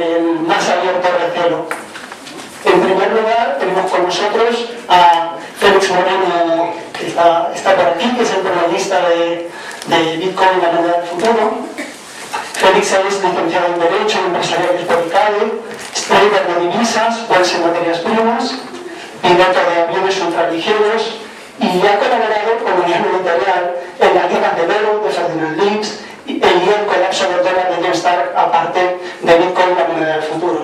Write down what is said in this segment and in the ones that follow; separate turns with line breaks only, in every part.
el más abierto recelo. En primer lugar, tenemos con nosotros a Félix Moreno, que está por aquí, que es el periodista de Bitcoin, la moneda del futuro. Félix es licenciado en Derecho Empresarial por ICADE, trader de divisas, bolsa en materias primas, piloto de aviones ultraligeros y ha colaborado con Unión Editorial en la Guerra del Oro de Ferdinand Lins y el colapso del dólar de John Stark, aparte de Bitcoin, la moneda del futuro.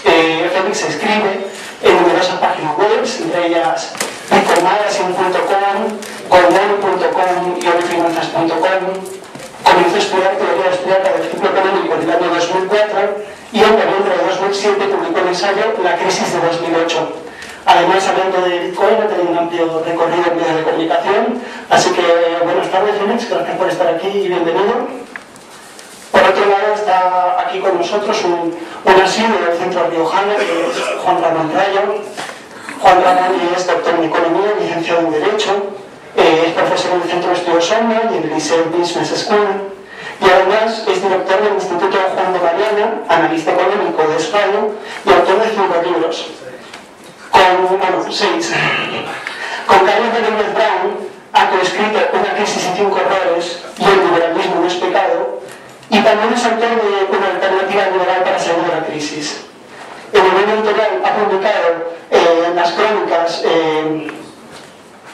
Félix escribe en numerosas páginas web, entre ellas bitcoinmagazine.com, coinmoney.com y orifinanzas.com. Comenzó a estudiar teoría austríaca del ciclo económico en el año 2004 y en noviembre de 2007 publicó el ensayo La crisis de 2008. Además, hablando de Bitcoin, ha tenido un amplio recorrido en medios de comunicación. Así que, buenas tardes, Félix, gracias por estar aquí y bienvenido. Por otro lado, está aquí con nosotros un asiduo del Centro Riojano, que es Juan Ramón Rayo. Juan Ramón es doctor en Economía, licenciado en Derecho, es profesor en el Centro de Estudios Sombra y en el Liceo Business School. Y además es director del Instituto Juan de Mariana, analista económico de España y autor de 5 libros. Con 6. Con Carlos Rodríguez Brown ha coescrito Una crisis y 5 errores y El liberalismo no es pecado, y también es autor de Una alternativa liberal para salir de la crisis. En el Unión Editorial ha publicado las crónicas,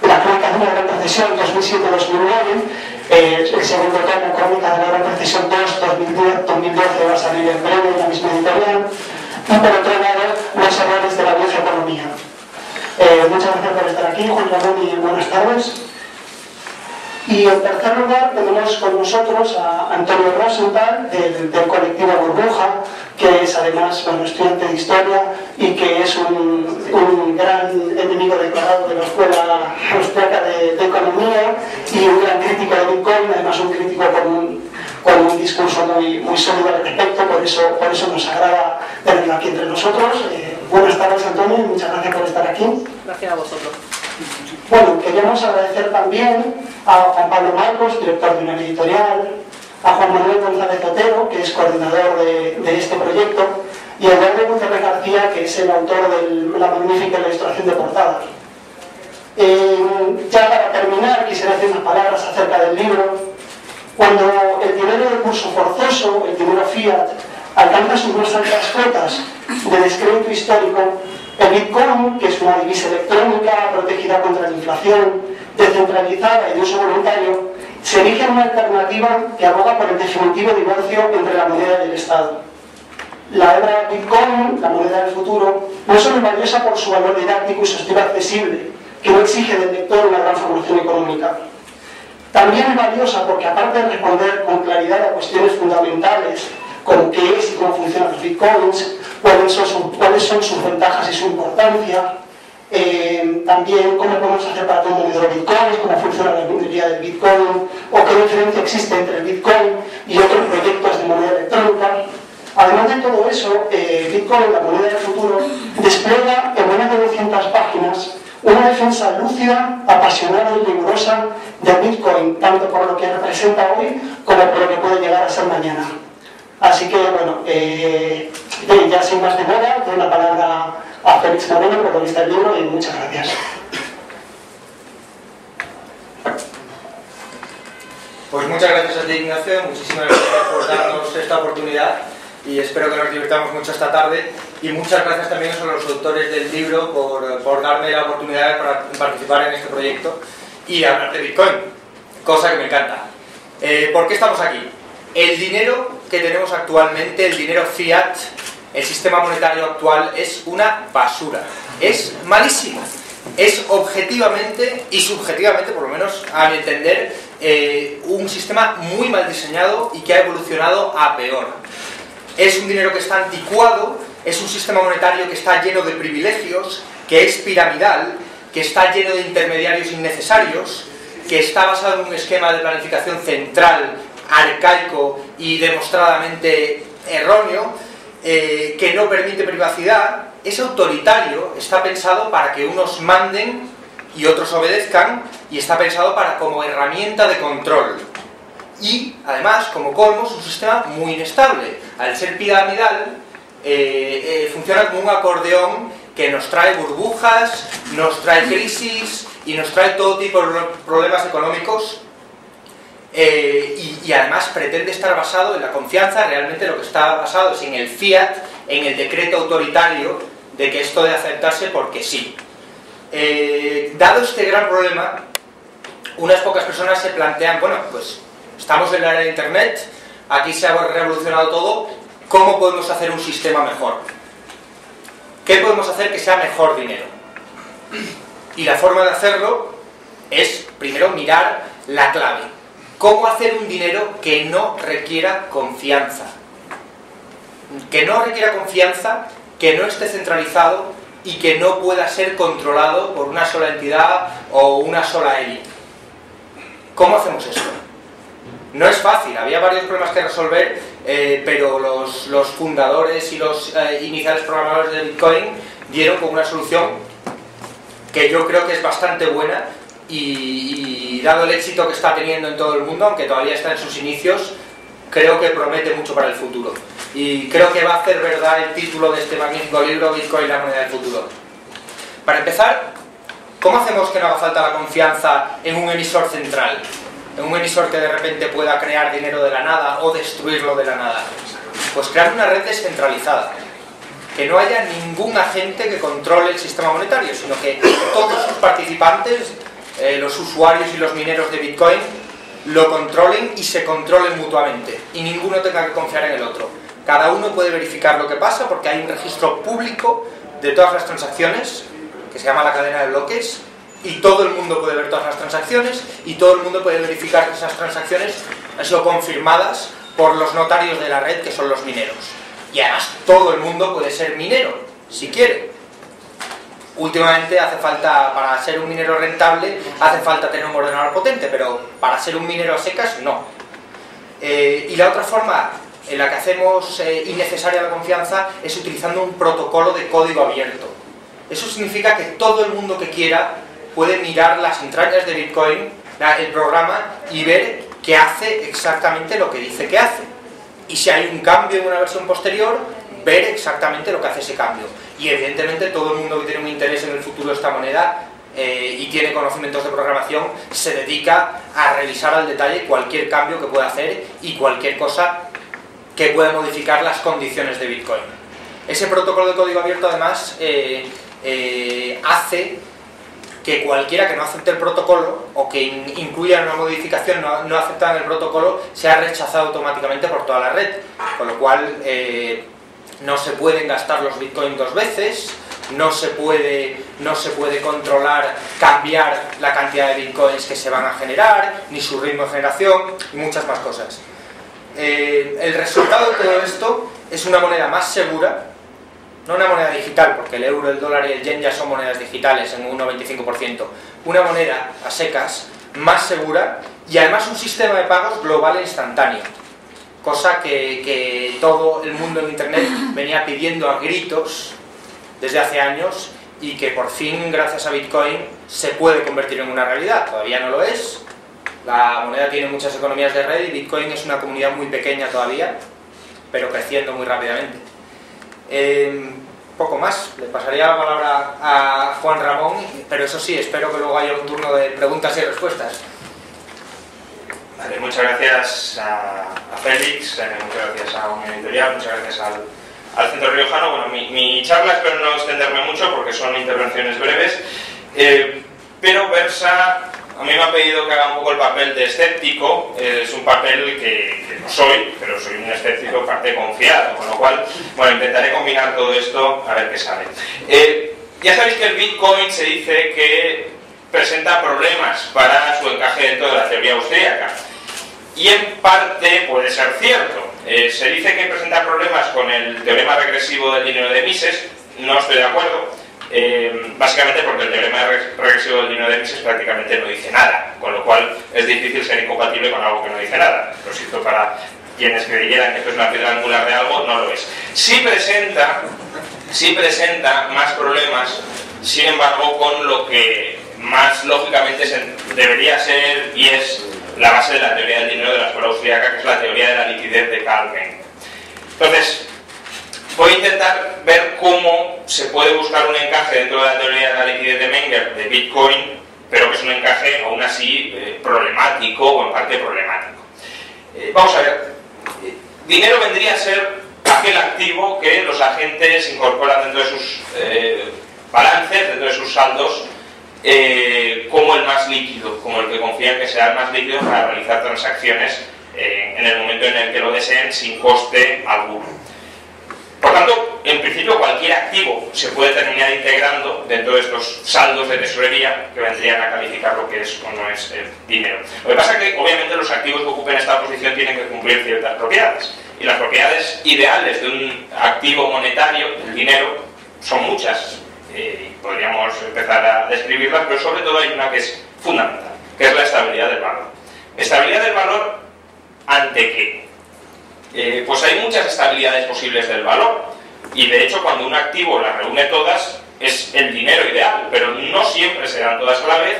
la crónica de una gran recesión 2007-2009, el segundo tomo, Crónica de la Gran Recesión 2010-2012, va a salir en breve en la misma editorial. Y por otro lado, Los errores de la vieja economía. Muchas gracias por estar aquí, Juan Ramón, y buenas tardes. Y en tercer lugar tenemos con nosotros a Antonio Rosenthal del colectivo Burbuja, que es además estudiante de Historia y que es un gran enemigo declarado de la Escuela Austriaca de Economía y un gran crítico de Bitcoin, además un crítico con un discurso muy sólido al respecto, por eso nos agrada tenerlo aquí entre nosotros. Buenas tardes, Antonio, y muchas gracias por estar aquí.
Gracias a vosotros.
Bueno, queríamos agradecer también a Juan Pablo Marcos, director de una editorial, a Juan Manuel González Otero, que es coordinador de este proyecto, y a Eduardo Gutiérrez García, que es el autor de la magnífica ilustración de portada. Ya para terminar, quisiera decir unas palabras acerca del libro. Cuando el dinero de curso forzoso, el dinero fiat, alcanza sus más altas cotas de descrédito histórico, el Bitcoin, que es una divisa electrónica protegida contra la inflación, descentralizada y de uso voluntario, se erige en una alternativa que aboga por el definitivo divorcio entre la moneda y el Estado. La hebra Bitcoin, la moneda del futuro, no es solo valiosa por su valor didáctico y su estilo accesible, que no exige del lector una gran formación económica. También es valiosa porque, aparte de responder con claridad a cuestiones fundamentales, como qué es y cómo funcionan los bitcoins, cuáles son sus ventajas y su importancia, también cómo podemos hacer para todo el mundo de bitcoins, cómo funciona la minería del bitcoin, o qué diferencia existe entre el bitcoin y otros proyectos de moneda electrónica. Además de todo eso, Bitcoin, la moneda del futuro, despliega en menos de 200 páginas una defensa lúcida, apasionada y rigurosa de Bitcoin, tanto por lo que representa hoy como por lo que puede llegar a ser mañana. Así que, bueno, ya sin más demora, doy la palabra a Félix Moreno, protagonista del libro, y muchas gracias.
Pues muchas gracias a ti, Ignacio, muchísimas gracias por darnos esta oportunidad y espero que nos divirtamos mucho esta tarde, y muchas gracias también a los autores del libro por darme la oportunidad de participar en este proyecto y hablar de Bitcoin, cosa que me encanta. ¿Por qué estamos aquí? El dinero que tenemos actualmente, el dinero fiat, el sistema monetario actual, es una basura, es malísimo, es objetivamente y subjetivamente, por lo menos a mi entender, un sistema muy mal diseñado y que ha evolucionado a peor. Es un dinero que está anticuado, es un sistema monetario que está lleno de privilegios, que es piramidal, que está lleno de intermediarios innecesarios, que está basado en un esquema de planificación central, arcaico y demostradamente erróneo, que no permite privacidad, es autoritario, está pensado para que unos manden y otros obedezcan, y está pensado como herramienta de control. Y, además, como colmo, es un sistema muy inestable. Al ser piramidal, funciona como un acordeón que nos trae burbujas, nos trae crisis y nos trae todo tipo de problemas económicos, y además pretende estar basado en la confianza. Realmente lo que está basado es en el fiat, en el decreto autoritario de que esto debe aceptarse porque sí. Dado este gran problema, unas pocas personas se plantean, bueno, pues estamos en la era de Internet, aquí se ha revolucionado todo, ¿cómo podemos hacer un sistema mejor? ¿Qué podemos hacer que sea mejor dinero? Y la forma de hacerlo es, primero, mirar la clave. ¿Cómo hacer un dinero que no requiera confianza? Que no requiera confianza, que no esté centralizado y que no pueda ser controlado por una sola entidad o una sola élite. ¿Cómo hacemos esto? No es fácil, había varios problemas que resolver, pero los fundadores y los iniciales programadores de Bitcoin dieron con una solución que yo creo que es bastante buena y dado el éxito que está teniendo en todo el mundo, aunque todavía está en sus inicios, creo que promete mucho para el futuro. Y creo que va a hacer verdad el título de este magnífico libro, Bitcoin, la moneda del futuro. Para empezar, ¿cómo hacemos que no haga falta la confianza en un emisor central? En un emisor que de repente pueda crear dinero de la nada o destruirlo de la nada. Pues crear una red descentralizada. Que no haya ningún agente que controle el sistema monetario, sino que todos sus participantes, los usuarios y los mineros de Bitcoin, lo controlen y se controlen mutuamente. Y ninguno tenga que confiar en el otro. Cada uno puede verificar lo que pasa porque hay un registro público de todas las transacciones, que se llama la cadena de bloques, y todo el mundo puede ver todas las transacciones y todo el mundo puede verificar que esas transacciones han sido confirmadas por los notarios de la red, que son los mineros. Y además todo el mundo puede ser minero, si quiere. Últimamente hace falta, para ser un minero rentable, hace falta tener un ordenador potente, pero para ser un minero a secas, no. Y la otra forma en la que hacemos innecesaria la confianza es utilizando un protocolo de código abierto. Eso significa que todo el mundo que quiera puede mirar las entrañas de Bitcoin, el programa, y ver que hace exactamente lo que dice que hace. Y si hay un cambio en una versión posterior, ver exactamente lo que hace ese cambio. Y evidentemente todo el mundo que tiene un interés en el futuro de esta moneda y tiene conocimientos de programación, se dedica a revisar al detalle cualquier cambio que pueda hacer y cualquier cosa que pueda modificar las condiciones de Bitcoin. Ese protocolo de código abierto además hace que cualquiera que no acepte el protocolo o que incluya una modificación no aceptada en el protocolo sea rechazado automáticamente por toda la red, con lo cual no se pueden gastar los bitcoins dos veces, no se puede controlar, cambiar la cantidad de bitcoins que se van a generar, ni su ritmo de generación y muchas más cosas. El resultado de todo esto es una moneda más segura. No una moneda digital, porque el euro, el dólar y el yen ya son monedas digitales en un 95%. Una moneda a secas, más segura y además un sistema de pagos global e instantáneo. Cosa que todo el mundo en Internet venía pidiendo a gritos desde hace años y que por fin, gracias a Bitcoin, se puede convertir en una realidad. Todavía no lo es. La moneda tiene muchas economías de red y Bitcoin es una comunidad muy pequeña todavía, pero creciendo muy rápidamente. Poco más, le pasaría la palabra a Juan Ramón, pero eso sí, espero que luego haya un turno de preguntas y respuestas.
Vale, muchas gracias a Félix, muchas gracias a Unión Editorial, muchas gracias al Centro Riojano. Bueno, mi charla espero no extenderme mucho porque son intervenciones breves, pero versa. A mí me ha pedido que haga un poco el papel de escéptico, es un papel que no soy, pero soy un escéptico en parte confiado, con lo cual, bueno, intentaré combinar todo esto a ver qué sale. Ya sabéis que el Bitcoin se dice que presenta problemas para su encaje dentro de la teoría austríaca, y en parte puede ser cierto. Se dice que presenta problemas con el teorema regresivo del dinero de Mises, no estoy de acuerdo. Básicamente porque el teorema regresivo del dinero de Mises prácticamente no dice nada, con lo cual es difícil ser incompatible con algo que no dice nada. Lo siento para quienes creyeran que esto es una piedra angular de algo, no lo es. Sí presenta más problemas, sin embargo, con lo que más lógicamente debería ser y es la base de la teoría del dinero de la escuela austríaca, que es la teoría de la liquidez de Karl Menger. Entonces, Voy a intentar ver cómo se puede buscar un encaje dentro de la teoría de la liquidez de Menger de Bitcoin, pero que es un encaje aún así problemático o en parte problemático. Vamos a ver, dinero vendría a ser aquel activo que los agentes incorporan dentro de sus balances, dentro de sus saldos, como el más líquido, como el que confían que sea el más líquido para realizar transacciones en el momento en el que lo deseen sin coste alguno. Por tanto, en principio cualquier activo se puede terminar integrando dentro de estos saldos de tesorería que vendrían a calificar lo que es o no es dinero. Lo que pasa es que obviamente los activos que ocupen esta posición tienen que cumplir ciertas propiedades, y las propiedades ideales de un activo monetario, el dinero, son muchas. Podríamos empezar a describirlas, pero sobre todo hay una que es fundamental, que es la estabilidad del valor. ¿Estabilidad del valor ante qué? Pues hay muchas estabilidades posibles del valor, y de hecho cuando un activo las reúne todas es el dinero ideal, pero no siempre se dan todas a la vez,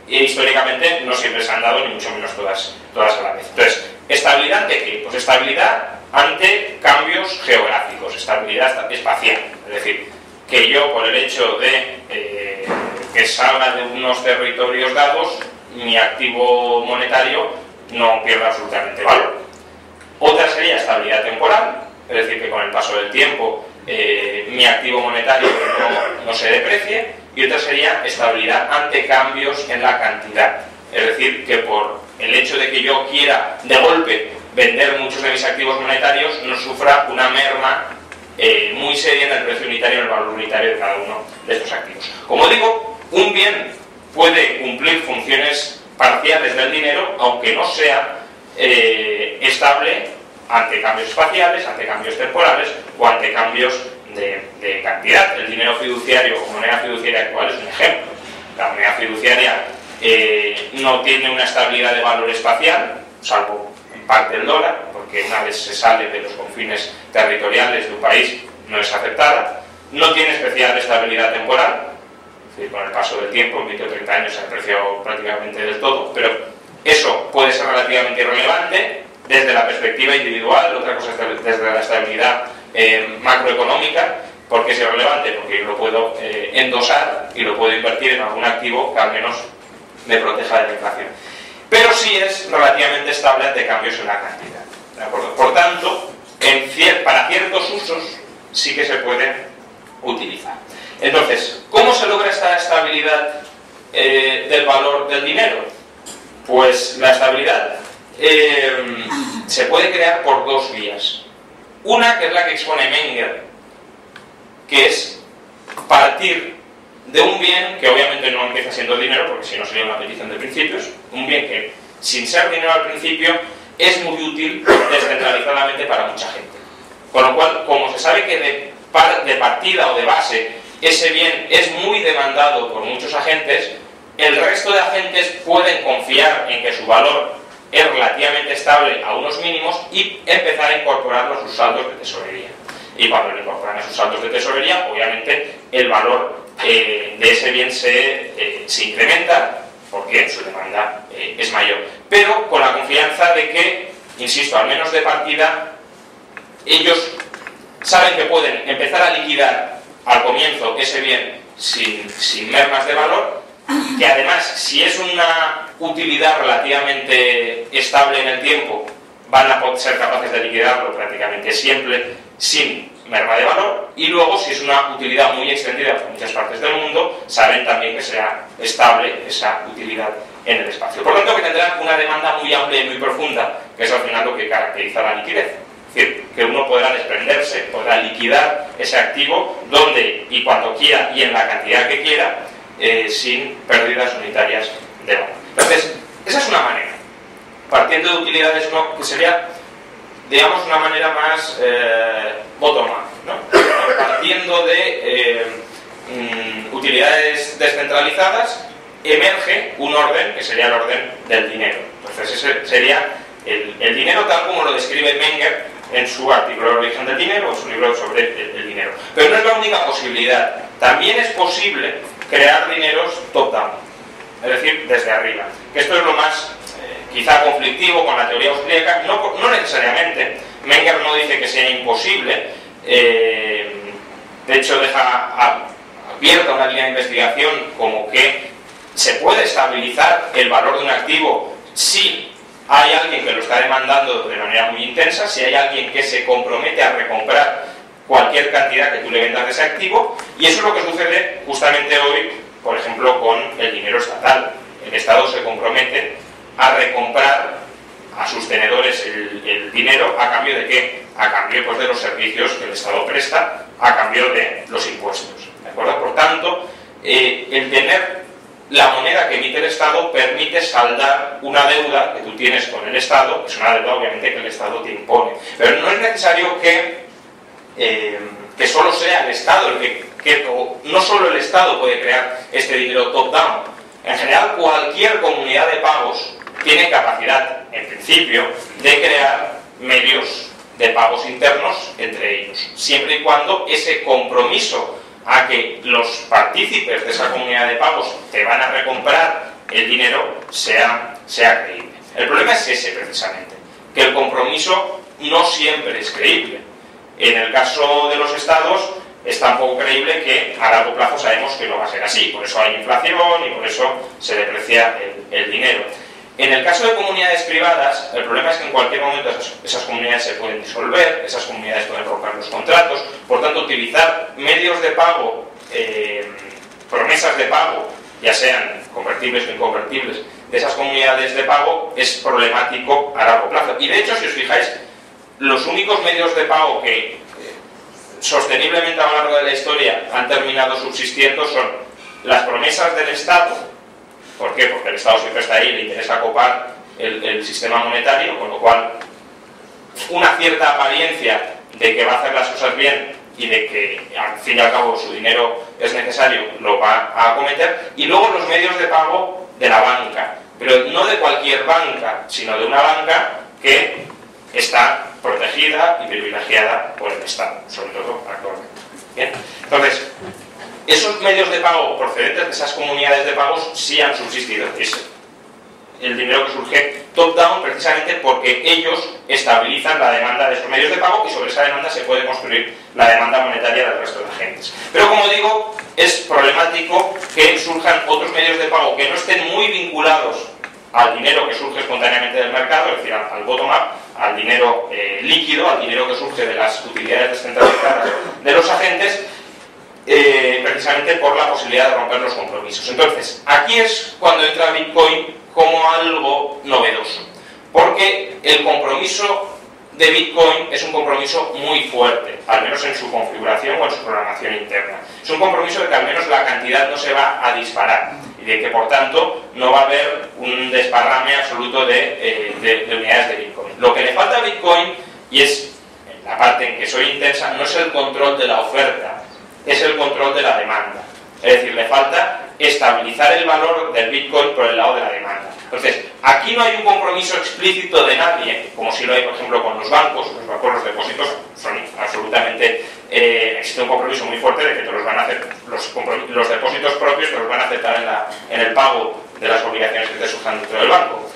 e históricamente no siempre se han dado, ni mucho menos todas a la vez. Entonces, ¿estabilidad ante qué? Pues estabilidad ante cambios geográficos, estabilidad espacial, es decir, que yo por el hecho de que salga de unos territorios dados, mi activo monetario no pierda absolutamente valor. Otra sería estabilidad temporal, es decir, que con el paso del tiempo mi activo monetario no se deprecie. Y otra sería estabilidad ante cambios en la cantidad, es decir, que por el hecho de que yo quiera de golpe vender muchos de mis activos monetarios no sufra una merma muy seria en el precio unitario, en el valor unitario de cada uno de estos activos. Como digo, un bien puede cumplir funciones parciales del dinero, aunque no sea estable ante cambios espaciales, ante cambios temporales o ante cambios de cantidad. El dinero fiduciario o moneda fiduciaria actual es un ejemplo. La moneda fiduciaria no tiene una estabilidad de valor espacial, salvo en parte el dólar, porque una vez se sale de los confines territoriales de un país no es aceptada. No tiene especial estabilidad temporal, es decir, con el paso del tiempo, en 20 o 30 años se apreció prácticamente del todo, pero eso puede ser relativamente irrelevante desde la perspectiva individual. Otra cosa es desde la estabilidad macroeconómica. ¿Por qué es irrelevante? Porque yo lo puedo endosar y lo puedo invertir en algún activo que al menos me proteja de la inflación. Pero sí es relativamente estable ante cambios en la cantidad, ¿de acuerdo? Por tanto, para ciertos usos sí que se puede utilizar. Entonces, ¿cómo se logra esta estabilidad del valor del dinero? Pues la estabilidad se puede crear por dos vías. Una, que es la que expone Menger, que es partir de un bien que obviamente no empieza siendo dinero, porque si no sería una petición de principios, un bien que sin ser dinero al principio es muy útil descentralizadamente para mucha gente. Con lo cual, como se sabe que de partida o de base ese bien es muy demandado por muchos agentes, el resto de agentes pueden confiar en que su valor es relativamente estable a unos mínimos y empezar a incorporarlo a sus saldos de tesorería. Y cuando lo incorporan a sus saldos de tesorería, obviamente el valor de ese bien se incrementa porque su demanda es mayor. Pero con la confianza de que, insisto, al menos de partida, ellos saben que pueden empezar a liquidar al comienzo ese bien sin mermas de valor, que además, si es una utilidad relativamente estable en el tiempo, van a ser capaces de liquidarlo prácticamente siempre sin merma de valor, y luego, si es una utilidad muy extendida por muchas partes del mundo, saben también que será estable esa utilidad en el espacio. Por tanto, que tendrán una demanda muy amplia y muy profunda, que es al final lo que caracteriza la liquidez. Es decir, que uno podrá desprenderse, podrá liquidar ese activo donde y cuando quiera y en la cantidad que quiera, sin pérdidas unitarias de valor. Entonces, esa es una manera. Partiendo de utilidades que sería, digamos, una manera más bottom-up, ¿no? Partiendo de utilidades descentralizadas, emerge un orden que sería el orden del dinero. Entonces, ese sería el dinero tal como lo describe Menger en su artículo El origen del dinero, o su libro sobre el dinero. Pero no es la única posibilidad. También es posible crear dineros top-down, es decir, desde arriba. Que esto es lo más quizá conflictivo con la teoría austríaca, no necesariamente. Menger no dice que sea imposible, de hecho deja abierta una línea de investigación como que se puede estabilizar el valor de un activo si hay alguien que lo está demandando de manera muy intensa, si hay alguien que se compromete a recomprar cualquier cantidad que tú le vendas de ese activo, y eso es lo que sucede justamente hoy, por ejemplo, con el dinero estatal. El Estado se compromete a recomprar a sus tenedores el dinero, ¿a cambio de qué? A cambio, pues, de los servicios que el Estado presta, a cambio de los impuestos, ¿de acuerdo? Por tanto, el tener la moneda que emite el Estado permite saldar una deuda que tú tienes con el Estado, que es una deuda obviamente que el Estado te impone. Pero no es necesario que solo sea el Estado no solo el Estado puede crear este dinero top-down. En general, cualquier comunidad de pagos tiene capacidad, en principio, de crear medios de pagos internos entre ellos, siempre y cuando ese compromiso a que los partícipes de esa comunidad de pagos te van a recomprar el dinero sea creíble. El problema es ese, precisamente, que el compromiso no siempre es creíble. En el caso de los estados es tan poco creíble que a largo plazo sabemos que no va a ser así, por eso hay inflación y por eso se deprecia el dinero. En el caso de comunidades privadas, el problema es que en cualquier momento esas comunidades se pueden disolver, esas comunidades pueden romper los contratos, por tanto utilizar medios de pago, promesas de pago, ya sean convertibles o inconvertibles, de esas comunidades de pago es problemático a largo plazo. Y de hecho, si os fijáis, los únicos medios de pago que sosteniblemente a lo largo de la historia han terminado subsistiendo son las promesas del Estado. ¿Por qué? Porque el Estado siempre está ahí y le interesa copar el sistema monetario, con lo cual una cierta apariencia de que va a hacer las cosas bien y de que al fin y al cabo su dinero es necesario, lo va a acometer. Y luego los medios de pago de la banca, pero no de cualquier banca, sino de una banca que está protegida y privilegiada por el Estado, sobre todo actualmente. ¿Bien? Entonces, esos medios de pago procedentes de esas comunidades de pagos sí han subsistido. Es el dinero que surge top-down precisamente porque ellos estabilizan la demanda de esos medios de pago y sobre esa demanda se puede construir la demanda monetaria del resto de agentes. Pero como digo, es problemático que surjan otros medios de pago que no estén muy vinculados al dinero que surge espontáneamente del mercado, es decir, al bottom-up, al dinero líquido, al dinero que surge de las utilidades descentralizadas de los agentes, precisamente por la posibilidad de romper los compromisos. Entonces, aquí es cuando entra Bitcoin como algo novedoso, porque el compromiso de Bitcoin es un compromiso muy fuerte, al menos en su configuración o en su programación interna. Es un compromiso de que al menos la cantidad no se va a disparar y de que por tanto no va a haber un desparrame absoluto de unidades de Bitcoin. Lo que le falta a Bitcoin, y es la parte en que soy intensa, no es el control de la oferta, es el control de la demanda. Es decir, le falta estabilizar el valor del Bitcoin por el lado de la demanda. Entonces, aquí no hay un compromiso explícito de nadie, como si lo hay, por ejemplo, con los bancos, los depósitos son absolutamente... existe un compromiso muy fuerte de que te los van a hacer, los depósitos propios te los van a aceptar en el pago de las obligaciones que te surjan dentro del banco.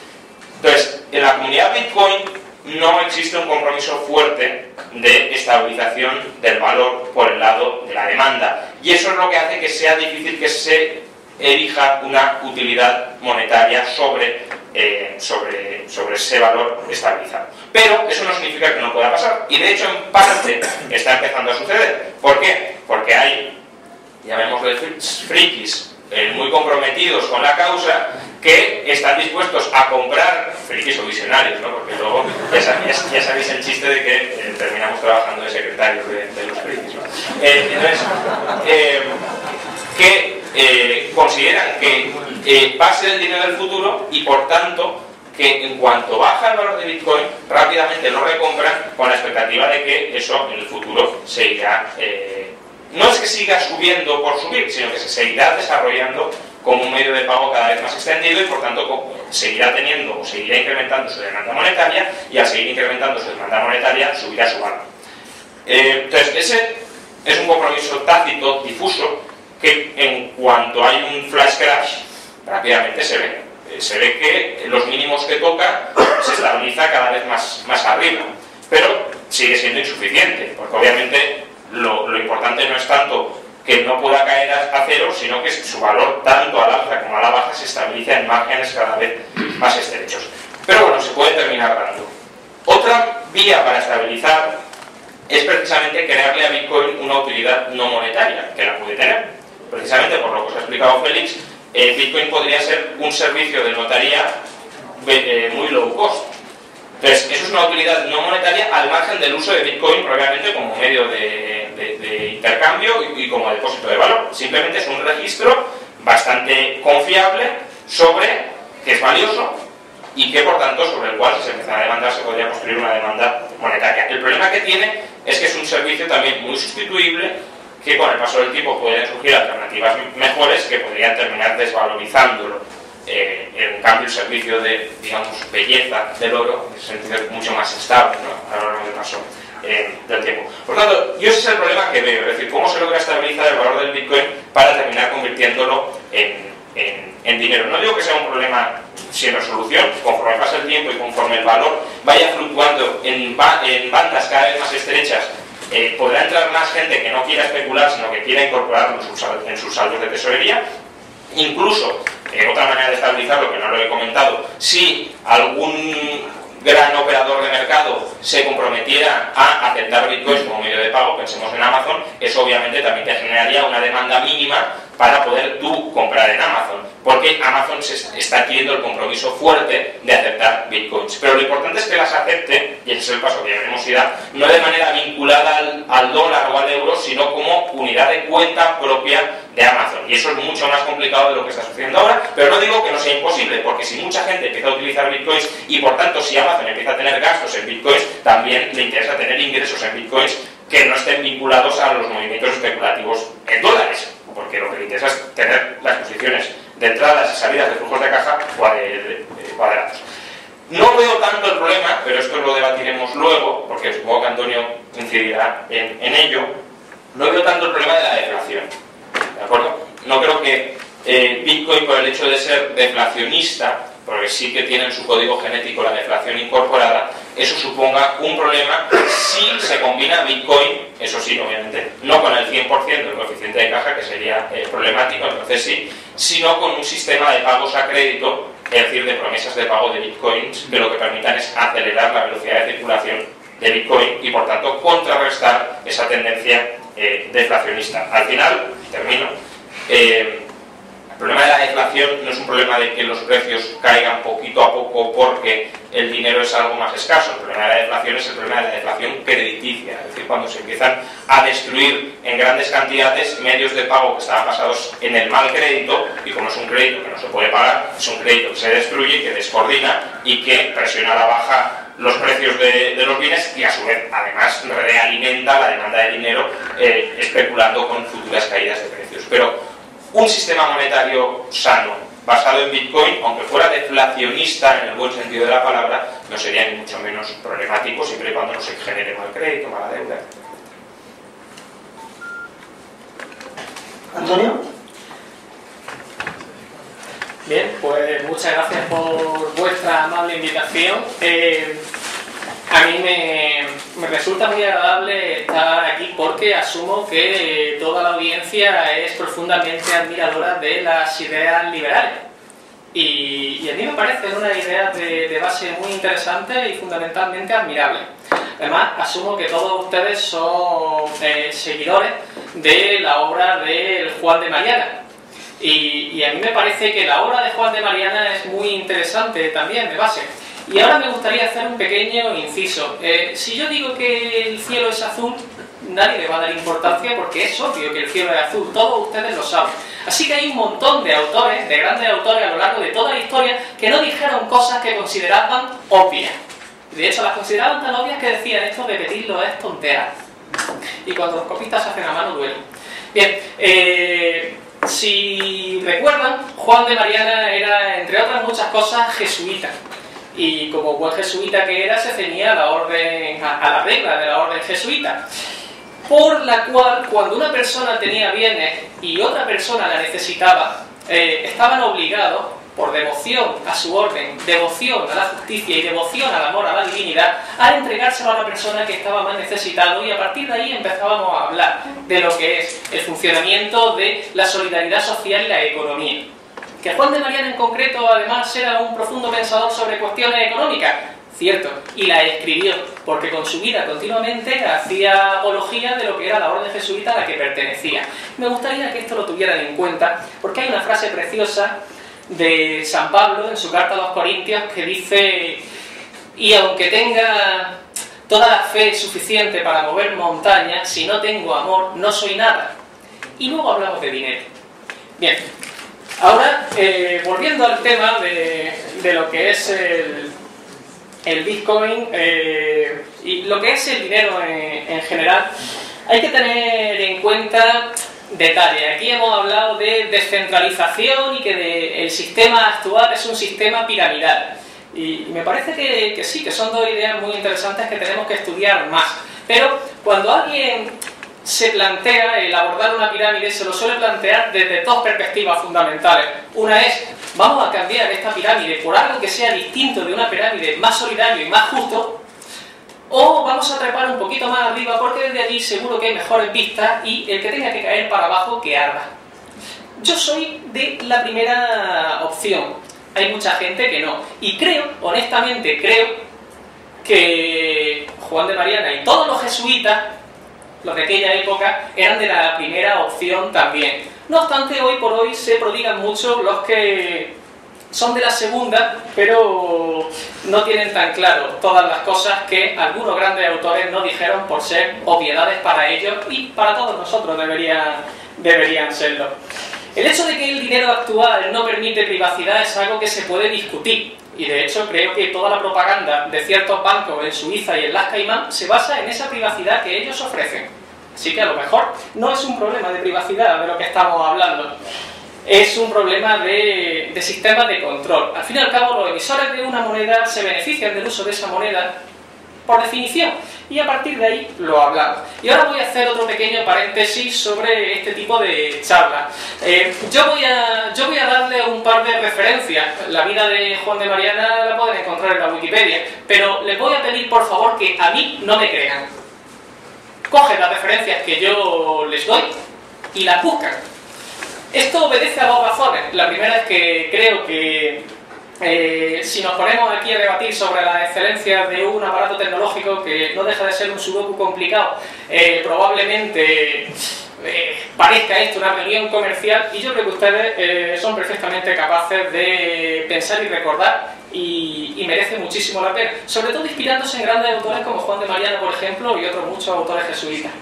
Entonces, en la comunidad Bitcoin no existe un compromiso fuerte de estabilización del valor por el lado de la demanda. Y eso es lo que hace que sea difícil que se erija una utilidad monetaria sobre ese valor estabilizado. Pero eso no significa que no pueda pasar. Y de hecho, en parte, está empezando a suceder. ¿Por qué? Porque hay, llamémosle frikis, muy comprometidos con la causa, que están dispuestos a comprar, frikis o visionarios, ¿no? Porque luego ya sabéis el chiste de que terminamos trabajando de secretarios de los frikis, ¿no? Entonces, que consideran que va a ser el dinero del futuro y por tanto que en cuanto baja el valor de Bitcoin rápidamente lo recompran con la expectativa de que eso en el futuro se irá... no es que siga subiendo por subir, sino que se seguirá desarrollando como un medio de pago cada vez más extendido y por tanto seguirá teniendo o seguirá incrementando su demanda monetaria y al seguir incrementando su demanda monetaria subirá su valor. Entonces ese es un compromiso tácito, difuso, que en cuanto hay un flash crash rápidamente se ve. Se ve que los mínimos que toca se estabiliza cada vez más arriba. Pero sigue siendo insuficiente, porque obviamente lo importante no es tanto que no pueda caer a cero, sino que su valor, tanto al alza como a la baja, se estabiliza en márgenes cada vez más estrechos. Pero bueno, se puede terminar dando. Otra vía para estabilizar es precisamente crearle a Bitcoin una utilidad no monetaria, que la puede tener. Precisamente por lo que os ha explicado Félix, Bitcoin podría ser un servicio de notaría muy low cost. Entonces, eso es una utilidad no monetaria al margen del uso de Bitcoin propiamente como medio de intercambio y como depósito de valor. Simplemente es un registro bastante confiable sobre que es valioso y que, por tanto, sobre el cual, si se empieza a demandar, se podría construir una demanda monetaria. El problema que tiene es que es un servicio también muy sustituible, que con el paso del tiempo pueden surgir alternativas mejores que podrían terminar desvalorizándolo. En cambio, el servicio de, digamos, belleza del oro, en ese sentido, es mucho más estable, ¿no?, a lo largo del paso del tiempo. Por tanto, yo ese es el problema que veo, es decir, cómo se logra estabilizar el valor del Bitcoin para terminar convirtiéndolo en dinero. No digo que sea un problema sin resolución, conforme pasa el tiempo y conforme el valor vaya fluctuando en bandas cada vez más estrechas, podrá entrar más gente que no quiera especular, sino que quiera incorporarlo en sus saldos de tesorería. Incluso, otra manera de estabilizarlo, que no lo he comentado, si algún gran operador de mercado se comprometiera a aceptar bitcoins como medio de pago, pensemos en Amazon, eso obviamente también te generaría una demanda mínima para poder tú comprar en Amazon, porque Amazon se está adquiriendo el compromiso fuerte de aceptar bitcoins. Pero lo importante es que las acepte, y ese es el paso que ya veremos ir, no de manera vinculada al dólar o al euro, sino como unidad de cuenta propia de Amazon. Y eso es mucho más complicado de lo que está sucediendo ahora, pero no digo que no sea imposible, porque si mucha gente empieza a utilizar bitcoins y por tanto si Amazon empieza a tener gastos en bitcoins, también le interesa tener ingresos en bitcoins que no estén vinculados a los movimientos especulativos en dólares, porque lo que le interesa es tener las posiciones de entradas y salidas de flujos de caja cuadrados. No veo tanto el problema, pero esto lo debatiremos luego, porque supongo que Antonio incidirá en ello. No veo tanto el problema de la deflación, ¿de acuerdo? No creo que Bitcoin, por el hecho de ser deflacionista, porque sí que tiene en su código genético la deflación incorporada, eso suponga un problema si se combina Bitcoin, eso sí, obviamente, no con el 100% del coeficiente de caja, que sería problemático, entonces sí, sino con un sistema de pagos a crédito, es decir, de promesas de pago de Bitcoins, que lo que permitan es acelerar la velocidad de circulación de Bitcoin y, por tanto, contrarrestar esa tendencia deflacionista. Al final, termino, el problema de la deflación no es un problema de que los precios caigan poquito a poco porque el dinero es algo más escaso. El problema de la deflación es el problema de la deflación crediticia, es decir, cuando se empiezan a destruir en grandes cantidades medios de pago que estaban basados en el mal crédito, y como es un crédito que no se puede pagar, es un crédito que se destruye, que descoordina y que presiona a la baja los precios de los bienes y a su vez además realimenta la demanda de dinero especulando con futuras caídas de precios. Pero un sistema monetario sano, basado en Bitcoin, aunque fuera deflacionista en el buen sentido de la palabra, no sería ni mucho menos problemático siempre y cuando no se genere mal crédito, mala deuda.
¿Antonio?
Bien, pues muchas gracias por vuestra amable invitación. A mí me resulta muy agradable estar aquí porque asumo que toda la audiencia es profundamente admiradora de las ideas liberales. Y a mí me parecen unas ideas de base muy interesantes y fundamentalmente admirables. Además, asumo que todos ustedes son seguidores de la obra de Juan de Mariana. Y a mí me parece que la obra de Juan de Mariana es muy interesante también, de base. Y ahora me gustaría hacer un pequeño inciso. Si yo digo que el cielo es azul, nadie le va a dar importancia porque es obvio que el cielo es azul, todos ustedes lo saben. Así que hay un montón de autores, de grandes autores a lo largo de toda la historia, que no dijeron cosas que consideraban obvias. De hecho, las consideraban tan obvias que decían esto de repetirlo es tontear. Y cuando los copistas se hacen a mano duele. Bien, si recuerdan, Juan de Mariana era, entre otras muchas cosas, jesuita. Y como buen jesuita que era, se ceñía a la regla de la orden jesuita, por la cual, cuando una persona tenía bienes y otra persona la necesitaba, estaban obligados por devoción a su orden, devoción a la justicia y devoción al amor a la divinidad, a entregárselo a la persona que estaba más necesitado, y a partir de ahí empezábamos a hablar de lo que es el funcionamiento de la solidaridad social y la economía. Que Juan de Mariana en concreto además era un profundo pensador sobre cuestiones económicas, cierto, y la escribió, porque con su vida continuamente hacía apología de lo que era la orden jesuita a la que pertenecía. Me gustaría que esto lo tuvieran en cuenta, porque hay una frase preciosa de San Pablo en su carta a los Corintios que dice: y aunque tenga toda la fe suficiente para mover montañas, si no tengo amor, no soy nada. Y luego hablamos de dinero. Bien, ahora volviendo al tema de lo que es el Bitcoin y lo que es el dinero en general, hay que tener en cuenta detalles. Aquí hemos hablado de descentralización y que el sistema actual es un sistema piramidal. Y me parece que sí, que son dos ideas muy interesantes que tenemos que estudiar más. Pero cuando alguien se plantea el abordar una pirámide, se lo suele plantear desde dos perspectivas fundamentales. Una es: vamos a cambiar esta pirámide por algo que sea distinto de una pirámide más solidario y más justo, o vamos a trepar un poquito más arriba porque desde allí seguro que hay mejores vistas y el que tenga que caer para abajo que arda. Yo soy de la primera opción. Hay mucha gente que no. Y creo, honestamente creo, que Juan de Mariana y todos los jesuitas, los de aquella época, eran de la primera opción también. No obstante, hoy por hoy se prodigan mucho los que son de la segunda, pero no tienen tan claro todas las cosas que algunos grandes autores no dijeron por ser obviedades para ellos, y para todos nosotros deberían serlo. El hecho de que el dinero actual no permite privacidad es algo que se puede discutir, y de hecho creo que toda la propaganda de ciertos bancos en Suiza y en las Caimán se basa en esa privacidad que ellos ofrecen. Así que a lo mejor no es un problema de privacidad de lo que estamos hablando, es un problema de sistemas de control. Al fin y al cabo, los emisores de una moneda se benefician del uso de esa moneda por definición, y a partir de ahí lo hablamos. Y ahora voy a hacer otro pequeño paréntesis sobre este tipo de charlas. Yo voy a darle un par de referencias. La vida de Juan de Mariana la pueden encontrar en la Wikipedia, pero les voy a pedir por favor que a mí no me crean. Cogen las referencias que yo les doy y las buscan. Esto obedece a dos razones. La primera es que creo que si nos ponemos aquí a debatir sobre la excelencia de un aparato tecnológico que no deja de ser un sudoku complicado, probablemente parezca esto una reunión comercial, y yo creo que ustedes son perfectamente capaces de pensar y recordar, y merece muchísimo la pena, sobre todo inspirándose en grandes autores como Juan de Mariana, por ejemplo, y otros muchos autores jesuitas.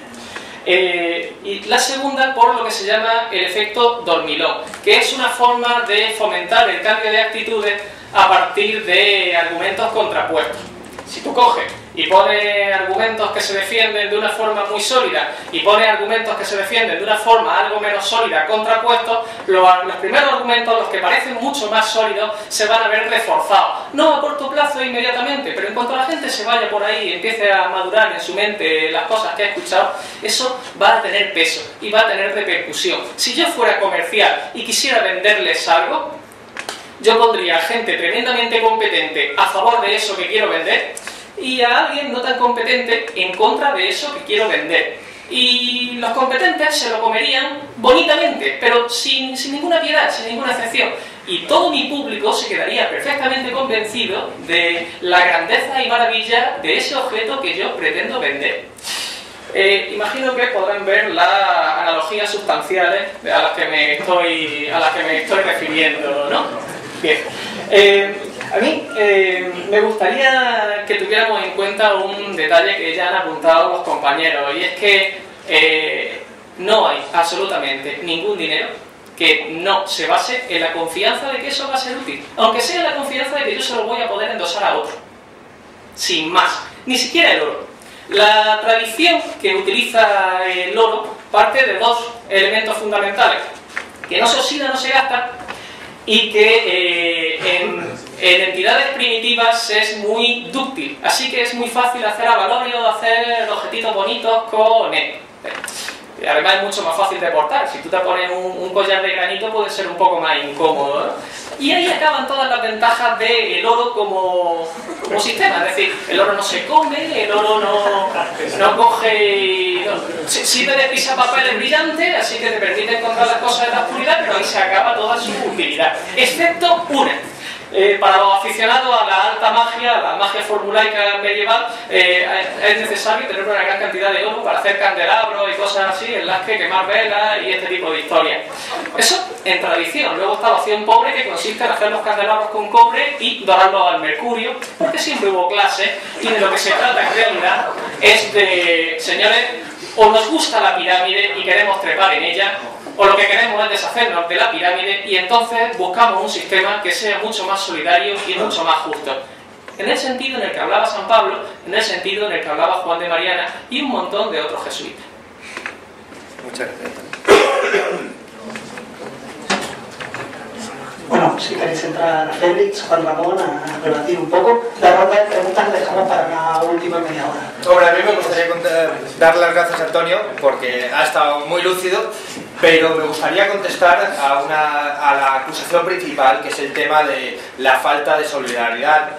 Y la segunda, por lo que se llama el efecto dormilón, que es una forma de fomentar el cambio de actitudes a partir de argumentos contrapuestos. Si tú coges y pones argumentos que se defienden de una forma muy sólida y pones argumentos que se defienden de una forma algo menos sólida contrapuestos, los primeros argumentos, los que parecen mucho más sólidos, se van a ver reforzados. No a corto plazo inmediatamente, pero en cuanto la gente se vaya por ahí y empiece a madurar en su mente las cosas que ha escuchado, eso va a tener peso y va a tener repercusión. Si yo fuera comercial y quisiera venderles algo, yo pondría a gente tremendamente competente a favor de eso que quiero vender y a alguien no tan competente en contra de eso que quiero vender. Y los competentes se lo comerían bonitamente, pero sin ninguna piedad, sin ninguna excepción. Y todo mi público se quedaría perfectamente convencido de la grandeza y maravilla de ese objeto que yo pretendo vender. Imagino que podrán ver las analogías sustanciales a las que me estoy refiriendo, ¿no? Bien, a mí me gustaría que tuviéramos en cuenta un detalle que ya han apuntado los compañeros, y es que no hay absolutamente ningún dinero que no se base en la confianza de que eso va a ser útil, aunque sea la confianza de que yo se lo voy a poder endosar a otro, sin más, ni siquiera el oro. La tradición que utiliza el oro parte de dos elementos fundamentales: que no se oxida, no se gasta, y que en entidades primitivas es muy dúctil, así que es muy fácil hacer avalorio, hacer objetitos bonitos con él. Y además es mucho más fácil de portar. Si tú te pones un collar de granito puede ser un poco más incómodo, ¿no? Y ahí acaban todas las ventajas del oro como sistema. Es decir, el oro no se come, el oro no coge... sirve de pisapapel brillante, así que te permite encontrar las cosas en la oscuridad, pero ahí se acaba toda su utilidad. Excepto una. Para los aficionados a la alta magia, a la magia formulaica medieval, es necesario tener una gran cantidad de oro para hacer candelabros y cosas así, en las que quemar velas y este tipo de historias. Eso en tradición. Luego está la opción pobre, que consiste en hacer los candelabros con cobre y dorarlos al mercurio, porque siempre hubo clase, y de lo que se trata en realidad es de, señores, o nos gusta la pirámide y queremos trepar en ella, o lo que queremos es deshacernos de la pirámide y entonces buscamos un sistema que sea mucho más solidario y mucho más justo. En el sentido en el que hablaba San Pablo, en el sentido en el que hablaba Juan de Mariana y un montón de otros jesuitas.
Muchas gracias.
Bueno, si queréis entrar Félix, Juan Ramón, a debatir un poco. La ronda de preguntas la dejamos para la última media hora.
Hombre, a mí me gustaría dar las gracias a Antonio porque ha estado muy lúcido, pero me gustaría contestar a la acusación principal, que es el tema de la falta de solidaridad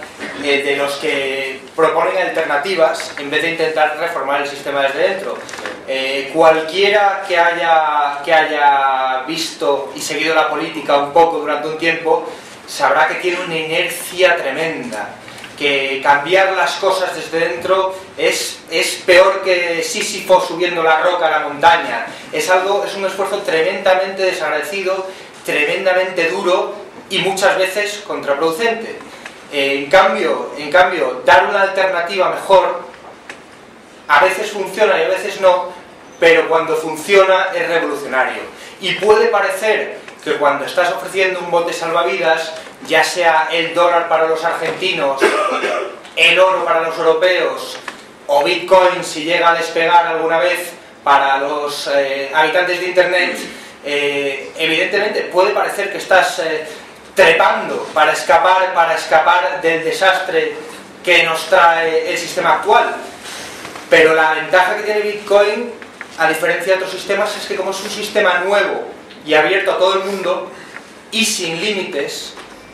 de los que proponen alternativas en vez de intentar reformar el sistema desde dentro. Cualquiera que haya visto y seguido la política un poco durante un tiempo sabrá que tiene una inercia tremenda, que cambiar las cosas desde dentro es peor que Sísifo subiendo la roca a la montaña. Es un esfuerzo tremendamente desagradecido, tremendamente duro y muchas veces contraproducente. En cambio, dar una alternativa mejor a veces funciona y a veces no, pero cuando funciona es revolucionario. Y puede parecer que cuando estás ofreciendo un bote salvavidas, ya sea el dólar para los argentinos, el oro para los europeos, o Bitcoin si llega a despegar alguna vez para los habitantes de Internet, evidentemente puede parecer que estás trepando para escapar del desastre que nos trae el sistema actual. Pero la ventaja que tiene Bitcoin, a diferencia de otros sistemas, es que como es un sistema nuevo y abierto a todo el mundo y sin límites,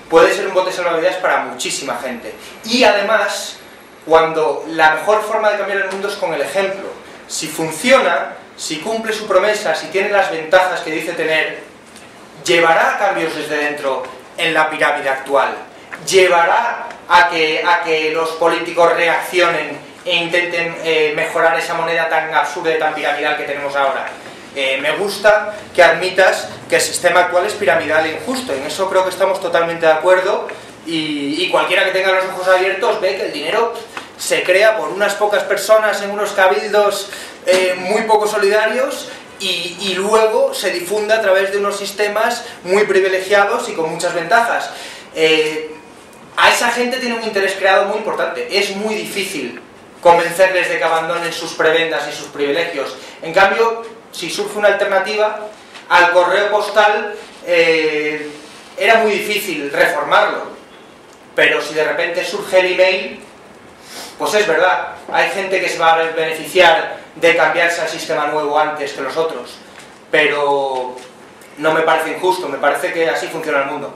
puede ser un bote salvavidas para muchísima gente. Y además, cuando la mejor forma de cambiar el mundo es con el ejemplo. Si funciona, si cumple su promesa, si tiene las ventajas que dice tener, llevará a cambios desde dentro en la pirámide actual. Llevará a que los políticos reaccionen e intenten mejorar esa moneda tan absurda y tan piramidal que tenemos ahora. Me gusta que admitas que el sistema actual es piramidal e injusto. En eso creo que estamos totalmente de acuerdo y cualquiera que tenga los ojos abiertos ve que el dinero se crea por unas pocas personas en unos cabildos muy poco solidarios y luego se difunde a través de unos sistemas muy privilegiados y con muchas ventajas. A esa gente tiene un interés creado muy importante. Es muy difícil convencerles de que abandonen sus prebendas y sus privilegios. En cambio, si surge una alternativa, al correo postal era muy difícil reformarlo. Pero si de repente surge el email, pues es verdad, hay gente que se va a beneficiar de cambiarse al sistema nuevo antes que los otros. Pero no me parece injusto, me parece que así funciona el mundo.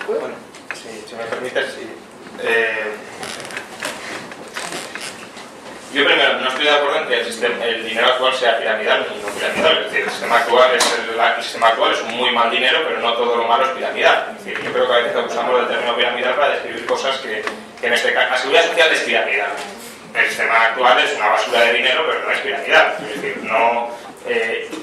Bueno, si me permites, sí. Yo primero, no estoy de acuerdo en que el dinero actual sea piramidal ni no piramidal. Es decir, el sistema actual es un muy mal dinero, pero no todo lo malo es piramidal. Es decir, yo creo que a veces usamos el término piramidal para describir cosas que en este caso, la seguridad social es piramidal. El sistema actual es una basura de dinero, pero no es piramidal. Es decir, no...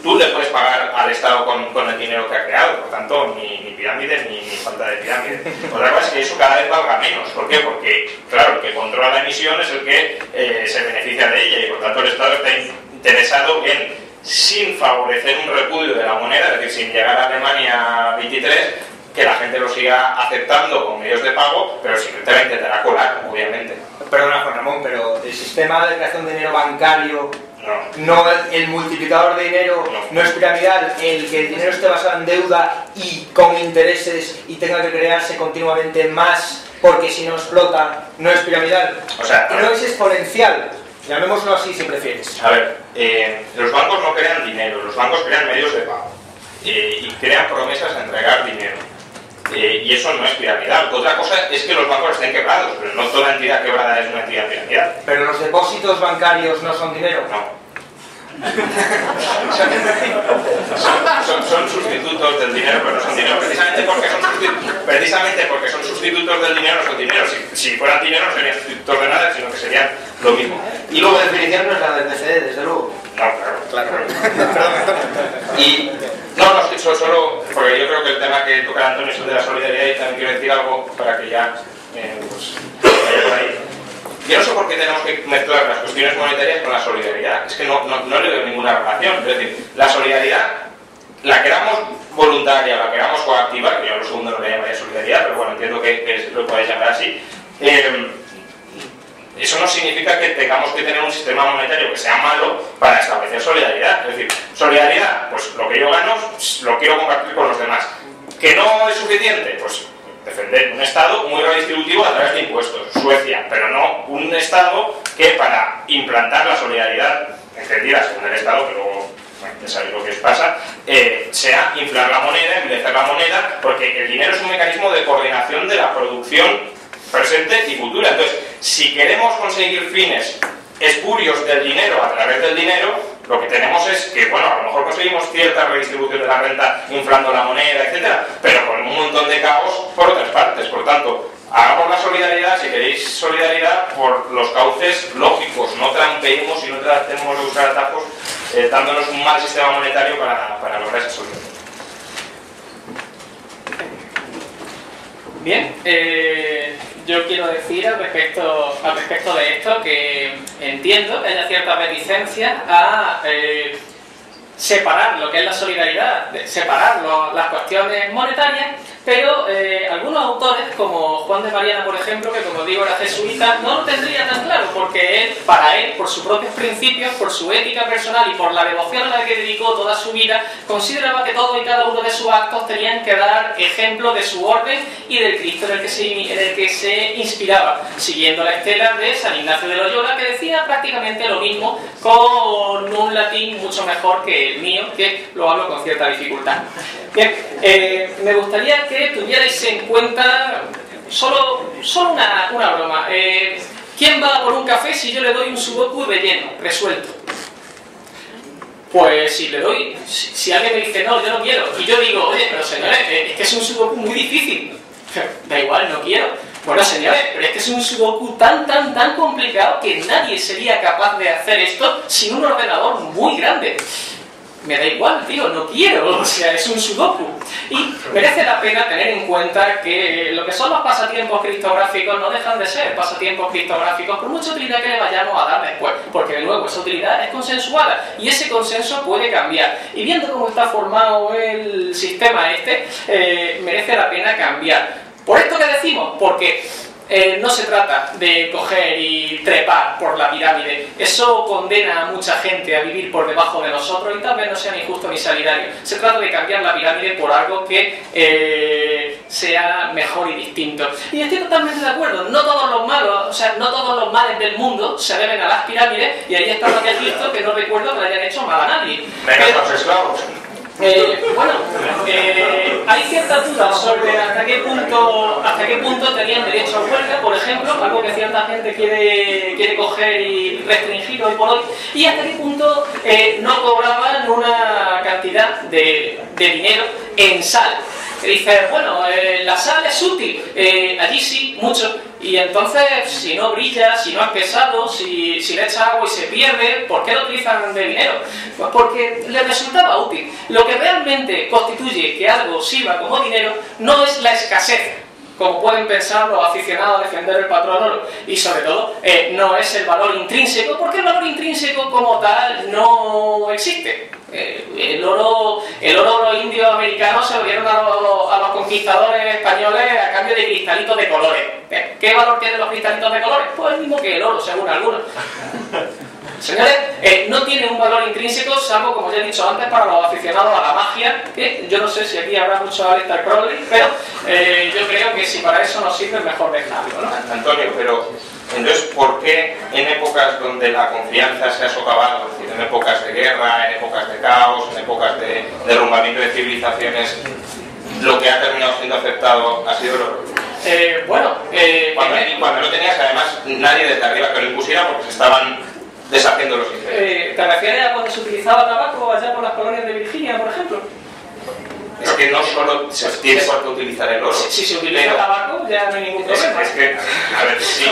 tú le puedes pagar al Estado con el dinero que ha creado, por tanto, ni pirámide ni falta de pirámide. Otra cosa es que eso cada vez valga menos. ¿Por qué? Porque, claro, el que controla la emisión es el que se beneficia de ella y, por tanto, el Estado está interesado en, sin favorecer un repudio de la moneda, es decir, sin llegar a Alemania 23, que la gente lo siga aceptando con medios de pago, pero siempre te la intentará colar, obviamente.
Perdona, Juan Ramón, pero el sistema de creación de dinero bancario... No, el multiplicador de dinero no es piramidal, el que el dinero esté basado en deuda y con intereses y tenga que crearse continuamente más porque si no explota, no es piramidal.
O sea,
no es exponencial, llamémoslo así si prefieres.
A ver, los bancos no crean dinero, los bancos crean medios de pago y crean promesas de entregar dinero. y eso no es piramidal. Otra cosa es que los bancos estén quebrados, pero no toda entidad quebrada es una entidad piramidal.
¿Pero los depósitos bancarios no son dinero?
No. Son sustitutos del dinero, pero no son dinero. Precisamente porque son sustitutos del dinero, no son dinero. Si fueran dinero no serían sustitutos de nada, sino que serían lo mismo.
Y luego definición no es la del BCE, desde luego.
No, claro. Y no, solo porque yo creo que el tema que toca Antonio es el de la solidaridad, y también quiero decir algo para que ya pues, vaya por ahí. Yo no sé por qué tenemos que mezclar las cuestiones monetarias con la solidaridad. Es que no le veo ninguna relación. Es decir, la solidaridad, la queramos voluntaria, la queramos coactiva, que yo lo segundo no le llamaría solidaridad, pero bueno, entiendo que lo podéis llamar así. Eso no significa que tengamos que tener un sistema monetario que sea malo para establecer solidaridad. Es decir, solidaridad, pues lo que yo gano lo quiero compartir con los demás. ¿Que no es suficiente? Pues defender un Estado muy redistributivo a través de impuestos, Suecia, pero no un Estado que para implantar la solidaridad, entendida según el Estado, que luego ya sabéis lo que os pasa, sea inflar la moneda, envilecer la moneda, porque el dinero es un mecanismo de coordinación de la producción presente y futura. Entonces, si queremos conseguir fines espurios del dinero a través del dinero, lo que tenemos es que, bueno, a lo mejor conseguimos cierta redistribución de la renta inflando la moneda, etcétera, pero con un montón de caos por otras partes. Por tanto, hagamos la solidaridad, si queréis solidaridad, por los cauces lógicos, no trampeemos y no tratemos de usar atajos dándonos un mal sistema monetario para lograr esa solidaridad.
Bien, yo quiero decir al respecto de esto que entiendo que haya cierta reticencia a separar lo que es la solidaridad, separar las cuestiones monetarias, pero algunos autores, como Juan de Mariana, por ejemplo, que como digo era jesuita, no lo tendría tan claro, porque para él, por sus propios principios, por su ética personal y por la devoción a la que dedicó toda su vida, consideraba que todo y cada uno de sus actos tenían que dar ejemplo de su orden y del Cristo en el que se inspiraba, siguiendo la estela de San Ignacio de Loyola, que decía prácticamente lo mismo con un latín mucho mejor que el mío, que lo hablo con cierta dificultad. Bien, me gustaría que tuvierais en cuenta solo una broma. ¿Quién va por un café si yo le doy un sudoku relleno, resuelto? Pues si alguien me dice no, yo no quiero, y yo digo, oye, pero señores, es que es un sudoku muy difícil. Da igual, no quiero. Bueno, señores, pero es que es un sudoku tan complicado que nadie sería capaz de hacer esto sin un ordenador muy grande. Me da igual, tío, no quiero, o sea, es un sudoku. Y merece la pena tener en cuenta que lo que son los pasatiempos criptográficos no dejan de ser pasatiempos criptográficos por mucha utilidad que le vayamos a dar después, porque de nuevo esa utilidad es consensuada y ese consenso puede cambiar. Y viendo cómo está formado el sistema merece la pena cambiar. ¿Por esto qué decimos? Porque no se trata de coger y trepar por la pirámide. Eso condena a mucha gente a vivir por debajo de nosotros y tal vez no sea ni justo ni solidario. Se trata de cambiar la pirámide por algo que sea mejor y distinto. Y estoy totalmente de acuerdo. No todos los malos, o sea, no todos los males del mundo se deben a las pirámides, y ahí está lo que has visto, que no recuerdo que le hayan hecho mal a nadie.
Menos los esclavos.
Hay cierta duda sobre hasta qué punto tenían derecho a huelga, por ejemplo, algo que cierta gente quiere coger y restringir hoy por hoy, y hasta qué punto no cobraban una cantidad de dinero en sal. Dices, bueno, la sal es útil, allí sí, mucho. Y entonces, si no brilla, si no es pesado, si le echa agua y se pierde, ¿por qué lo utilizan de dinero? Pues porque les resultaba útil. Lo que realmente constituye que algo sirva como dinero no es la escasez, como pueden pensar los aficionados a defender el patrón oro, y sobre todo no es el valor intrínseco, porque el valor intrínseco como tal no existe. El oro los indios americanos se lo dieron a los conquistadores españoles a cambio de cristalitos de colores. ¿Qué valor tienen los cristalitos de colores? Pues el mismo que el oro, según algunos. Señores, no tiene un valor intrínseco, salvo, como ya he dicho antes, para los aficionados a la magia, que yo no sé si aquí habrá mucho Aleister Crowley, pero yo creo que si para eso nos sirve, mejor dejarlo, ¿no?
Antonio, pero entonces, ¿por qué en épocas donde la confianza se ha socavado, es decir, en épocas de guerra, en épocas de caos, en épocas de derrumbamiento de civilizaciones, lo que ha terminado siendo aceptado ha sido el oro. Cuando no tenías, además, nadie desde arriba que lo impusiera porque se estaban deshaciendo los incendios.
¿Te refieres a cuando se utilizaba tabaco allá por las colonias de Virginia, por ejemplo?
Es que no solo se tiene por qué utilizar el oro.
Si se utiliza tabaco, ya no hay ningún problema.
Es que, a ver, sí.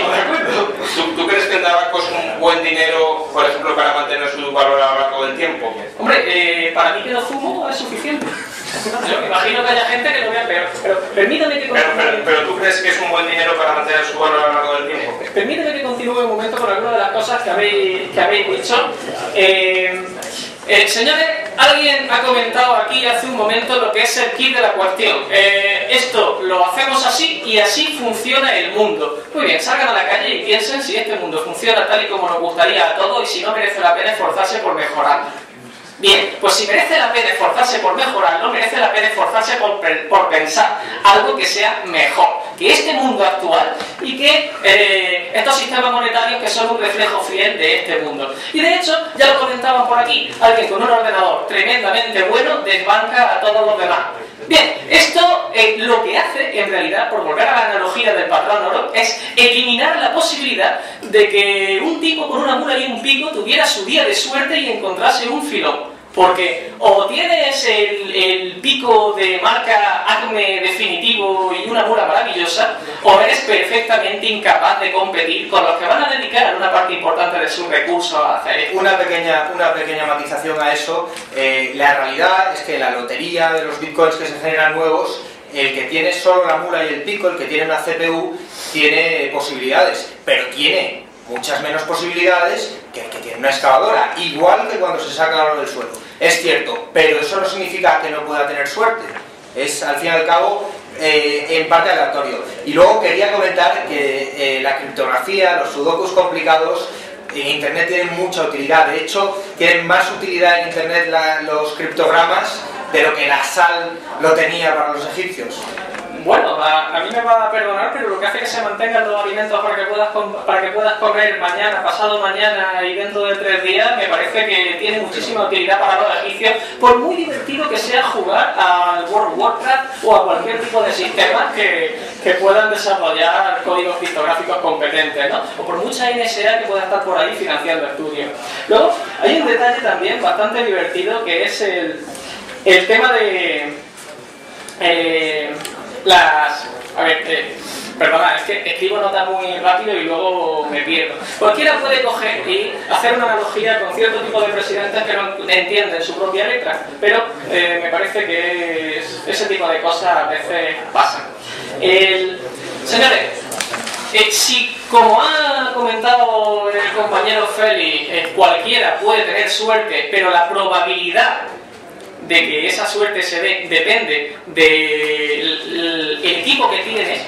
¿Tú crees que el tabaco es un buen dinero, por ejemplo, para mantener su valor a lo largo del tiempo?
Hombre, para mí que no fumo es suficiente. Yo me imagino que haya gente que lo vea peor. Pero permítame que continúe.
Pero ¿tú crees que es un buen dinero para mantener su valor a lo largo del tiempo?
Permítame que continúe un momento con algunas de las cosas que habéis dicho. Señores, alguien ha comentado aquí hace un momento lo que es el kit de la cuestión. Esto lo hacemos así y así funciona el mundo. Muy bien, salgan a la calle y piensen si este mundo funciona tal y como nos gustaría a todos y si no merece la pena esforzarse por mejorar. Bien, pues si merece la pena esforzarse por mejorar, no merece la pena esforzarse por pensar algo que sea mejor que este mundo actual y que estos sistemas monetarios que son un reflejo fiel de este mundo. Y de hecho, ya lo comentaban por aquí, alguien con un ordenador tremendamente bueno desbanca a todos los demás. Bien, esto lo que hace, en realidad, por volver a la analogía del patrón oro, es eliminar la posibilidad de que un tipo con una mula y un pico tuviera su día de suerte y encontrase un filón. Porque o tienes el pico de marca Acme definitivo y una mula maravillosa, o eres perfectamente incapaz de competir con los que van a dedicar una parte importante de sus recursos a hacer esto.
Una pequeña matización a eso. La realidad es que la lotería de los bitcoins que se generan nuevos, el que tiene solo la mula y el pico, el que tiene una CPU, tiene posibilidades, pero tiene muchas menos posibilidades que el que tiene una excavadora, igual que cuando se saca oro del suelo. Es cierto, pero eso no significa que no pueda tener suerte. Es, al fin y al cabo, en parte aleatorio. Y luego quería comentar que la criptografía, los sudokus complicados, en Internet tienen mucha utilidad. De hecho, tienen más utilidad en Internet los criptogramas de lo que la sal lo tenía para los egipcios.
Bueno, a mí me va a perdonar, pero lo que hace que se mantengan los alimentos para que puedas comer mañana, pasado mañana y dentro de 3 días, me parece que tiene muchísima utilidad para los egipcios, por muy divertido que sea jugar al World of Warcraft o a cualquier tipo de sistema que puedan desarrollar códigos criptográficos competentes, ¿no? O por mucha NSA que pueda estar por ahí financiando estudios. Luego, hay un detalle también bastante divertido que es el tema de... perdona, es que escribo notas muy rápido y luego me pierdo. Cualquiera puede coger y hacer una analogía con cierto tipo de presidentes que no entienden su propia letra, pero me parece que ese tipo de cosas a veces pasan. Señores, si, como ha comentado el compañero Félix, cualquiera puede tener suerte, pero la probabilidad de que esa suerte se dé depende del equipo que tienes,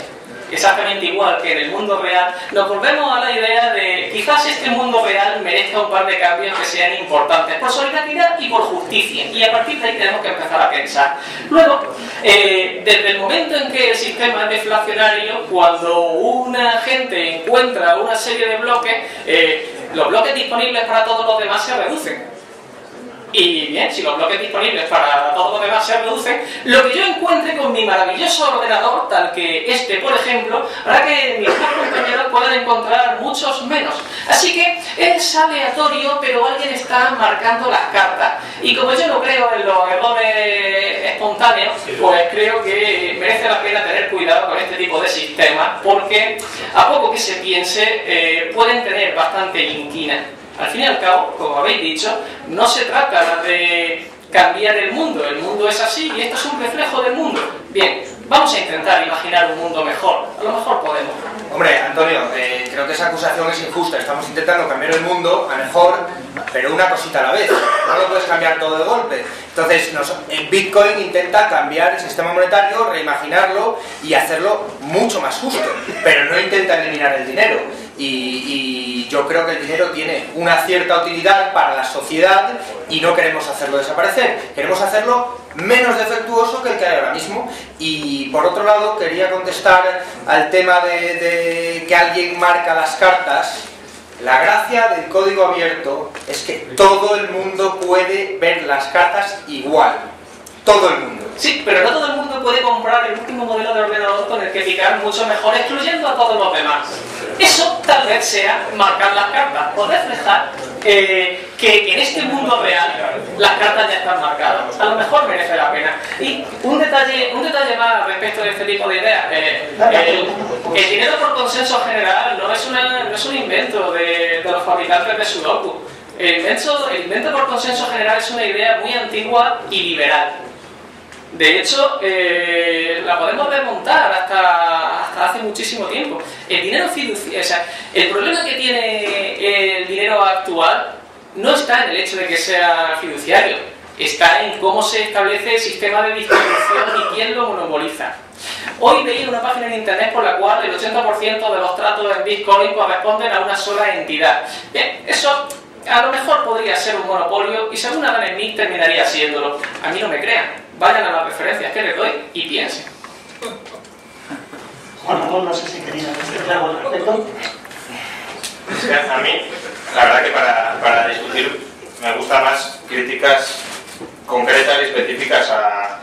exactamente igual que en el mundo real, nos volvemos a la idea de quizás este mundo real merezca un par de cambios que sean importantes por solidaridad y por justicia, y a partir de ahí tenemos que empezar a pensar. Luego, desde el momento en que el sistema es deflacionario, cuando una gente encuentra una serie de bloques, los bloques disponibles para todos los demás se reducen. Y bien, si los bloques disponibles para todos los demás se reducen, lo que yo encuentre con mi maravilloso ordenador, tal que este, por ejemplo, hará que mis compañeros puedan encontrar muchos menos. Así que es aleatorio, pero alguien está marcando las cartas. Y como yo no creo en los errores espontáneos, pues creo que merece la pena tener cuidado con este tipo de sistemas, porque a poco que se piense, pueden tener bastante inquina. Al fin y al cabo, como habéis dicho, no se trata de cambiar el mundo es así y esto es un reflejo del mundo. Bien, vamos a intentar imaginar un mundo mejor, a lo mejor podemos.
Hombre, Antonio, creo que esa acusación es injusta. Estamos intentando cambiar el mundo a mejor, pero una cosita a la vez. No lo puedes cambiar todo de golpe. Entonces, el Bitcoin intenta cambiar el sistema monetario, reimaginarlo y hacerlo mucho más justo, pero no intenta eliminar el dinero. Y yo creo que el dinero tiene una cierta utilidad para la sociedad y no queremos hacerlo desaparecer. Queremos hacerlo menos defectuoso que el que hay ahora mismo. Y por otro lado, quería contestar al tema de que alguien marca las cartas. La gracia del código abierto es que todo el mundo puede ver las cartas igual. todo el mundo.
Sí, pero no todo el mundo puede comprar el último modelo de ordenador con el que picar mucho mejor, excluyendo a todos los demás. Eso tal vez sea marcar las cartas o reflejar que en este mundo real las cartas ya están marcadas. A lo mejor merece la pena. Y un detalle más respecto de este tipo de ideas. El dinero por consenso general no es un invento de los fabricantes de Sudoku. El invento por consenso general es una idea muy antigua y liberal. De hecho, la podemos remontar hasta hace muchísimo tiempo. El dinero fiduciario, o sea, el problema que tiene el dinero actual no está en el hecho de que sea fiduciario, está en cómo se establece el sistema de distribución y quién lo monopoliza. Hoy veía una página en internet por la cual el 80% de los tratos en Bitcoin corresponden a una sola entidad. Bien, eso a lo mejor podría ser un monopolio y según Adam Smith terminaría siéndolo. A mí no me crean. Vayan a las referencias que les doy y piensen.
Juan, no sé si quería decir algo al respecto.
A mí, la verdad que para discutir me gustan más críticas concretas y específicas a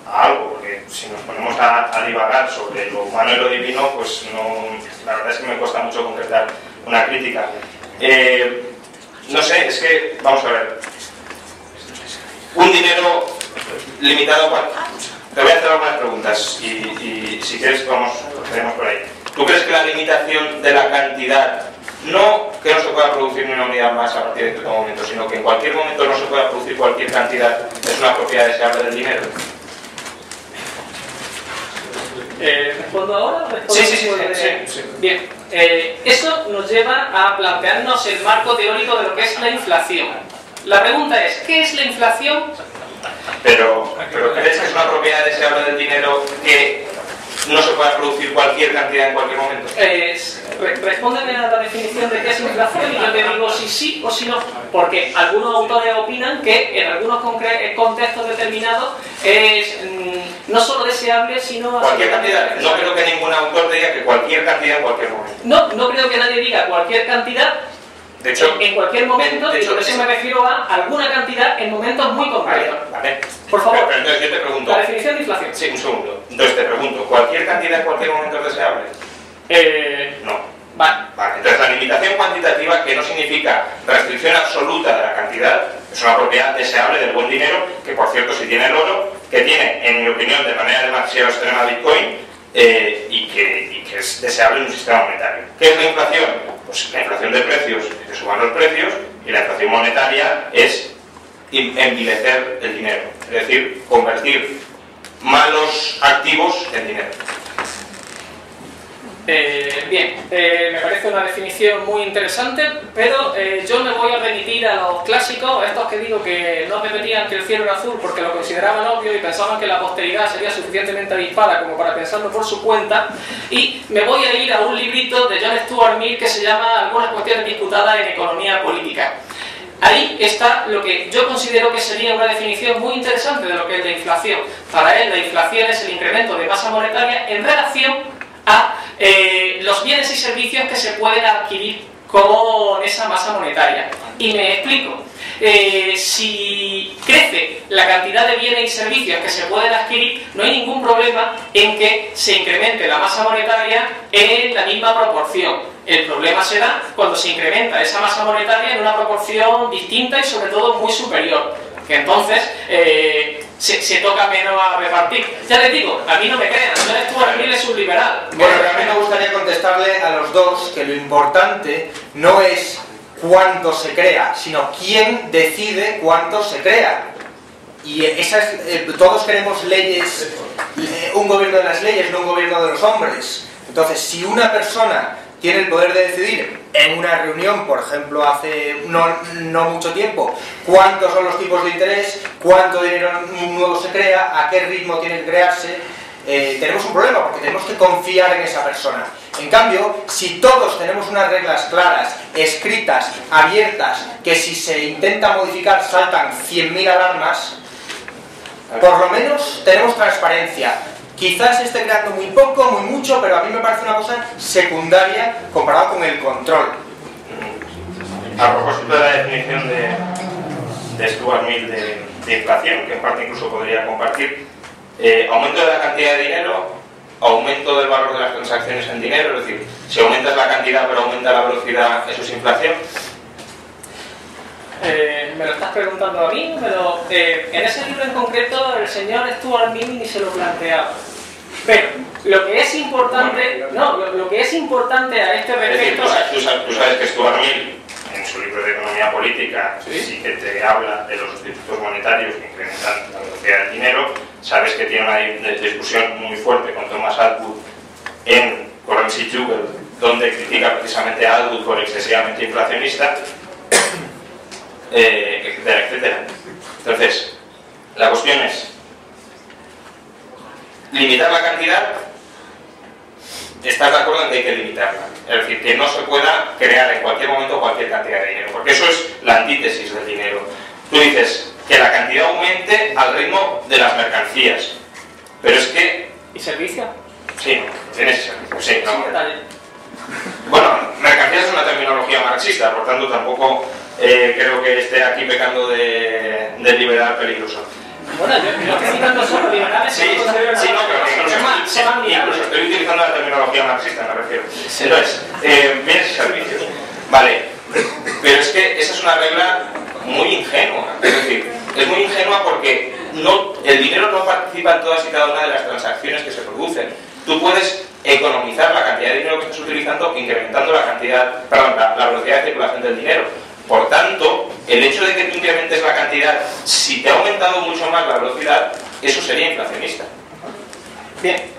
algo, porque si nos ponemos a divagar sobre lo humano y lo divino, pues no, la verdad es que me cuesta mucho concretar una crítica. No sé, es que, vamos a ver, un dinero limitado. Te voy a hacer algunas preguntas y si quieres tenemos por ahí. ¿Tú crees que la limitación de la cantidad, no que no se pueda producir ni una unidad más a partir de cierto momento, sino que en cualquier momento no se pueda producir cualquier cantidad, es una propiedad deseable del dinero?
¿Respondo ahora?
Sí.
Bien, eso nos lleva a plantearnos el marco teórico de lo que es la inflación. La pregunta es, ¿qué es la inflación?
Pero ¿crees que es una propiedad deseable del dinero que no se pueda producir cualquier cantidad en cualquier momento?
Respóndeme a la definición de qué es inflación y yo te digo si sí o si no, porque algunos autores opinan que en algunos contextos determinados es no solo deseable, sino...
Cualquier cantidad. No creo que ningún autor diga que cualquier cantidad en cualquier momento.
No creo que nadie diga cualquier cantidad.
De hecho,
en cualquier momento, y por eso me refiero a alguna cantidad en momentos muy concretos.
Vale.
Por favor,
pero entonces yo te pregunto...
La definición de inflación.
Sí, un segundo. Entonces te pregunto, ¿cualquier cantidad en cualquier momento es deseable? No.
Vale.
Entonces la limitación cuantitativa, que no significa restricción absoluta de la cantidad, es una propiedad deseable del buen dinero, que por cierto si tiene el oro, que tiene, en mi opinión, de manera demasiado extrema Bitcoin, y que es deseable en un sistema monetario. ¿Qué es la inflación? Pues la inflación de precios, que suban los precios, y la inflación monetaria es envilecer el dinero, es decir, convertir malos activos en dinero.
Me parece una definición muy interesante, pero yo me voy a remitir a los clásicos, a estos que digo que no repetían que el cielo era azul porque lo consideraban obvio y pensaban que la posteridad sería suficientemente avispada como para pensarlo por su cuenta, y me voy a ir a un librito de John Stuart Mill que se llama Algunas cuestiones disputadas en economía política. Ahí está lo que yo considero que sería una definición muy interesante de lo que es la inflación. Para él la inflación es el incremento de masa monetaria en relación a los bienes y servicios que se pueden adquirir con esa masa monetaria. Y me explico. Si crece la cantidad de bienes y servicios que se pueden adquirir, no hay ningún problema en que se incremente la masa monetaria en la misma proporción. El problema se da cuando se incrementa esa masa monetaria en una proporción distinta y sobre todo muy superior, que entonces se toca menos a repartir. Ya les digo, a mí no me crean, John Stuart Mill es un liberal.
Bueno, realmente me gustaría contestarle a los dos que lo importante no es cuánto se crea, sino quién decide cuánto se crea. Y todos queremos leyes, un gobierno de las leyes, no un gobierno de los hombres. Entonces, si una persona tiene el poder de decidir en una reunión, por ejemplo, hace no mucho tiempo, cuántos son los tipos de interés, cuánto dinero nuevo se crea, a qué ritmo tiene que crearse, tenemos un problema porque tenemos que confiar en esa persona. En cambio, si todos tenemos unas reglas claras, escritas, abiertas, que si se intenta modificar saltan 100.000 alarmas, por lo menos tenemos transparencia. Quizás se esté creando muy poco, muy mucho, pero a mí me parece una cosa secundaria comparado con el control.
A propósito de la definición de Stuart Mill de inflación, que en parte incluso podría compartir. Aumento de la cantidad de dinero, aumento del valor de las transacciones en dinero, es decir, si aumentas la cantidad pero aumenta la velocidad, eso es inflación.
¿Me lo estás preguntando a mí? En ese libro en concreto el señor Stuart Mill ni se lo planteaba. Pero lo que es importante, lo que es importante a este respecto...
Es decir, tú sabes que Stuart Mill, en su libro de economía política, sí que te habla de los sustitutos monetarios que incrementan la velocidad del dinero. Sabes que tiene una discusión muy fuerte con Thomas Atwood en Currency Juggle, donde critica precisamente a Atwood por excesivamente inflacionista, etcétera, etcétera. Entonces, la cuestión es limitar la cantidad. ¿Estás de acuerdo en que hay que limitarla? Es decir, que no se pueda crear en cualquier momento cualquier cantidad de dinero, porque eso es la antítesis del dinero. Tú dices que la cantidad aumente al ritmo de las mercancías, pero es que...
¿Y servicio?
Sí, tienes servicio, sí, no.
Sí, detalle.
Bueno, mercancías es una terminología marxista, por tanto tampoco creo que esté aquí pecando de liberal peligroso.
Bueno, yo estoy citando solo liberales.
Sí, no, pero incluso estoy utilizando la terminología marxista, me refiero. Entonces, bienes y servicios. Vale, pero es que esa es una regla muy ingenua. Es decir, es muy ingenua porque el dinero no participa en todas y cada una de las transacciones que se producen. Tú puedes economizar la cantidad de dinero que estás utilizando incrementando la velocidad de circulación del dinero. Por tanto, el hecho de que tú incrementes la cantidad, si te ha aumentado mucho más la velocidad, eso sería inflacionista.
Bien,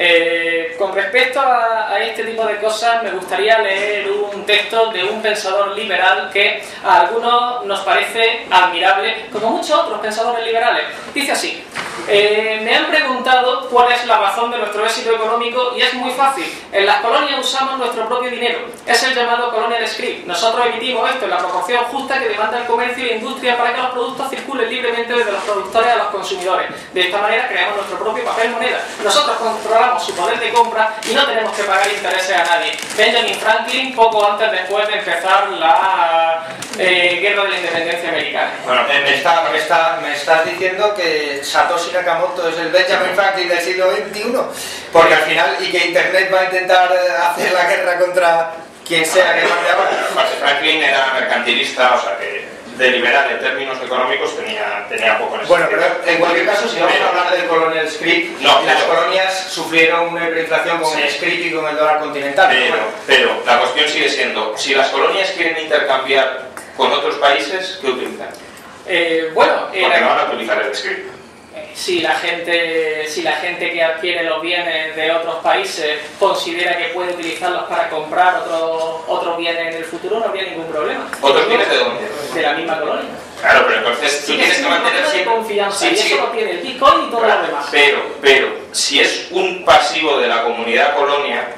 con respecto a este tipo de cosas, me gustaría leer un texto de un pensador liberal que a algunos nos parece admirable, como muchos otros pensadores liberales. Dice así: me han preguntado cuál es la razón de nuestro éxito económico y es muy fácil. En las colonias usamos nuestro propio dinero. Es el llamado colonial script. Nosotros emitimos esto en la proporción justa que demanda el comercio y la industria para que los productos circulen libremente desde los productores a los consumidores. De esta manera creamos nuestro propio papel moneda. Nosotros controlamos su poder de compra y no tenemos que pagar intereses a nadie. Benjamin Franklin, poco antes después de empezar la guerra de la independencia americana.
Bueno, me estás diciendo que Satoshi Nakamoto es el Benjamin Franklin del siglo XXI, porque al final, y que Internet va a intentar hacer la guerra contra quien sea que mande ahora.
Franklin era mercantilista, o sea que de liberal en términos económicos tenía poco en ese
Bueno,
sentido.
pero en cualquier caso, si vamos a hablar del colonial script, las colonias sufrieron una hiperinflación con el script y con el dólar continental.
Pero la cuestión sigue siendo, si las colonias quieren intercambiar con otros países, ¿qué utilizan? Porque no van a utilizar el script.
Si la gente que adquiere los bienes de otros países considera que puede utilizarlos para comprar otros bienes en el futuro, no habría ningún problema.
¿Otros bienes de dónde?
De la misma colonia.
Claro, pero entonces tú tienes que mantener siempre
confianza, y eso lo tiene el Bitcoin y todo lo demás.
Pero si es un pasivo de la comunidad colonia,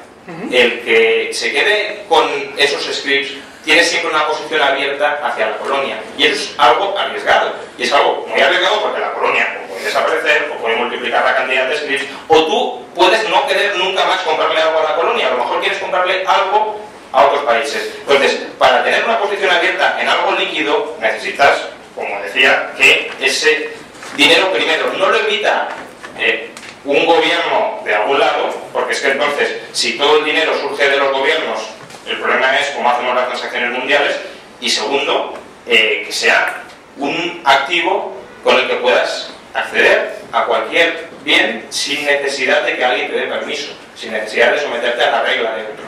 el que se quede con esos scripts tiene siempre una posición abierta hacia la colonia, y eso es algo arriesgado, y es algo muy arriesgado porque la colonia o puede desaparecer, o puede multiplicar la cantidad de scripts, o tú puedes no querer nunca más comprarle algo a la colonia, a lo mejor quieres comprarle algo a otros países. Entonces, para tener una posición abierta en algo líquido, necesitas, como decía, que ese dinero primero no lo evita un gobierno de algún lado, porque es que entonces, si todo el dinero surge de los gobiernos, el problema es cómo hacemos las transacciones mundiales. Y segundo, que sea un activo con el que puedas acceder a cualquier bien sin necesidad de que alguien te dé permiso, sin necesidad de someterte a la regla de otro.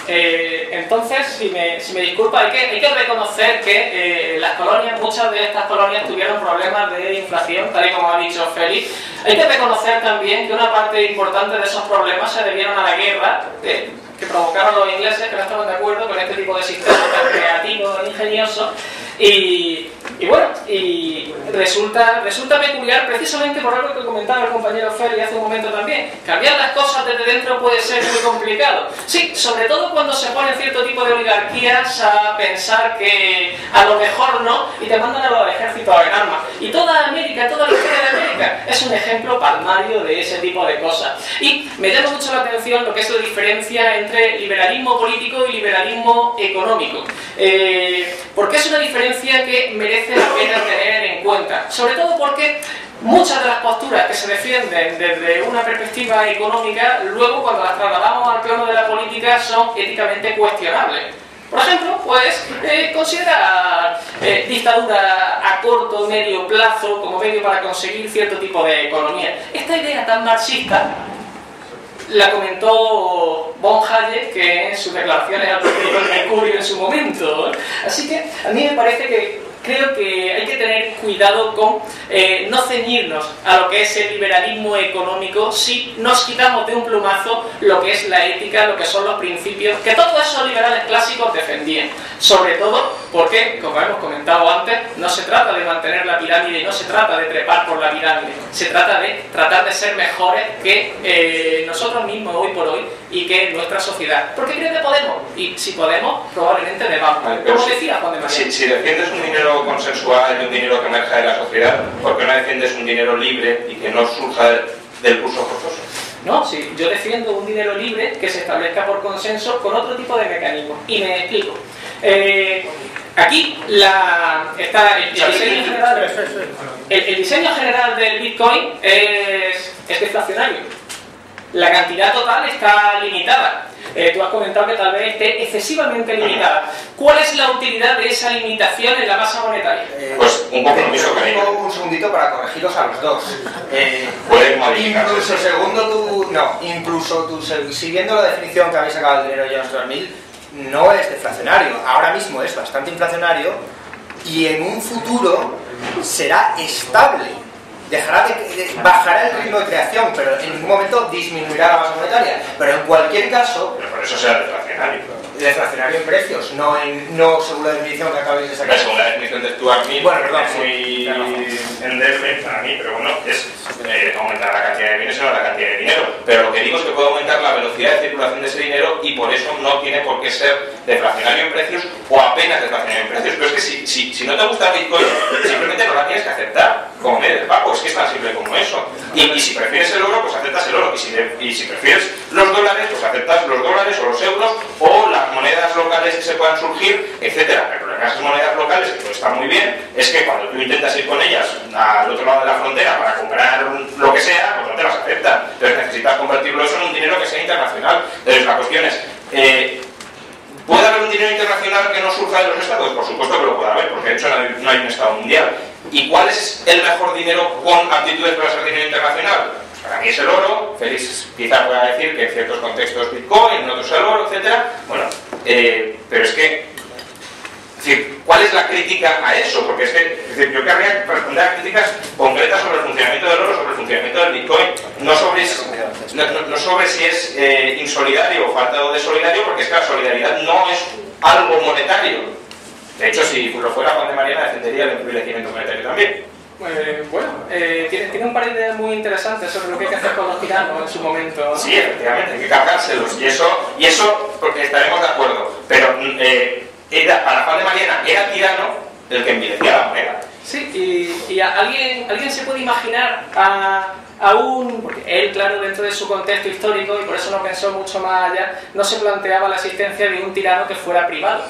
Entonces, si me disculpa, hay que reconocer que las colonias, muchas de estas colonias tuvieron problemas de inflación, tal y como ha dicho Félix. Hay que reconocer también que una parte importante de esos problemas se debieron a la guerra que provocaron los ingleses, que no estaban de acuerdo con este tipo de sistemas tan creativos, tan ingeniosos. Y bueno, y resulta peculiar precisamente por algo que comentaba el compañero Félix hace un momento también. Cambiar las cosas desde dentro puede ser muy complicado. Sí, sobre todo cuando se ponen cierto tipo de oligarquías a pensar que a lo mejor no, y te mandan a los ejércitos en armas. Y toda América, toda la historia de América, es un ejemplo palmario de ese tipo de cosas. Y me llama mucho la atención lo que es la diferencia entre liberalismo político y liberalismo económico. Porque es una diferencia que merece la pena tener en cuenta. Sobre todo porque muchas de las posturas que se defienden desde una perspectiva económica, luego cuando las trasladamos al plano de la política son éticamente cuestionables. Por ejemplo, pues considerar dictadura a corto o medio plazo como medio para conseguir cierto tipo de economía. Esta idea tan marxista la comentó von Hayek que en sus declaraciones al periódico Mercurio en su momento. Así que a mí me parece que creo que hay que tener cuidado con no ceñirnos a lo que es el liberalismo económico si nos quitamos de un plumazo lo que es la ética, lo que son los principios que todos esos liberales clásicos defendían. Sobre todo porque, como hemos comentado antes, no se trata de mantener la pirámide y no se trata de trepar por la pirámide, se trata de tratar de ser mejores que nosotros mismos hoy por hoy y que nuestra sociedad. Porque creo que podemos, y si podemos, probablemente debamos. Como decía Juan de María.
Si defiendes un dinero consensual y un dinero que emerja de la sociedad, ¿por qué no defiendes un dinero libre y que no surja del curso forzoso?
No, sí, yo defiendo un dinero libre que se establezca por consenso con otro tipo de mecanismos. Y me explico. Aquí está el diseño general. El diseño general del Bitcoin es deflacionario. La cantidad total está limitada. Tú has comentado que tal vez esté excesivamente limitada. ¿Cuál es la utilidad de esa limitación en la masa monetaria?
Pues un compromiso con ello.
Un segundito para corregiros a los dos.
Pueden modificarse.
Incluso siguiendo la definición que habéis sacado del dinero de Jones 2000, no es deflacionario. Ahora mismo es bastante inflacionario y en un futuro será estable. Bajará el ritmo de creación, pero en ningún momento disminuirá la masa monetaria. Pero en cualquier caso...
Pero por eso será deflacionario.
Deflacionario en precios, no según la definición que acabáis de sacar.
Según la definición de Stuart Mill,
bueno, perdón,
es muy endeble para mí, pero bueno, es aumentar la cantidad de bienes y no la cantidad de dinero. Pero lo que digo es que puede aumentar la velocidad de circulación de ese dinero y por eso no tiene por qué ser deflacionario en precios o apenas deflacionario en precios. Pero es que si no te gusta Bitcoin, simplemente no la tienes que aceptar como medio de pago. Es que es tan simple como eso. Y si prefieres el oro, pues aceptas el oro. Y si prefieres los dólares, pues aceptas los dólares o los euros o las monedas locales que se puedan surgir, etcétera. Pero lo que esas monedas locales, que pues están muy bien, es que cuando tú intentas ir con ellas al otro lado de la frontera para comprar lo que sea, pues no te las aceptan. Entonces necesitas convertirlo eso en un dinero que sea internacional. Entonces la cuestión es, ¿puede haber un dinero internacional que no surja de los estados? Por supuesto que lo puede haber, porque de hecho no hay un estado mundial. ¿Y cuál es el mejor dinero con aptitudes para ser dinero internacional? Pues para mí es el oro. Félix quizá pueda decir que en ciertos contextos Bitcoin, en otros el oro, etcétera. Bueno, pero es que, ¿cuál es la crítica a eso? Porque es que yo querría responder a críticas concretas sobre el funcionamiento del oro, sobre el funcionamiento del Bitcoin, no sobre si es insolidario o falta de solidario, porque es que la solidaridad no es algo monetario. De hecho, si lo fuera, Juan de Mariana defendería el empobrecimiento monetario también.
Tiene un par de ideas muy interesantes sobre lo que hay que hacer con los tiranos en su momento, ¿no?
Sí, efectivamente, hay que cargárselos. Y eso porque estaremos de acuerdo. Pero para Juan de Mariana era tirano el que envilecía la moneda.
Sí, y alguien se puede imaginar porque él, claro, dentro de su contexto histórico, y por eso no pensó mucho más allá, no se planteaba la existencia de un tirano que fuera privado.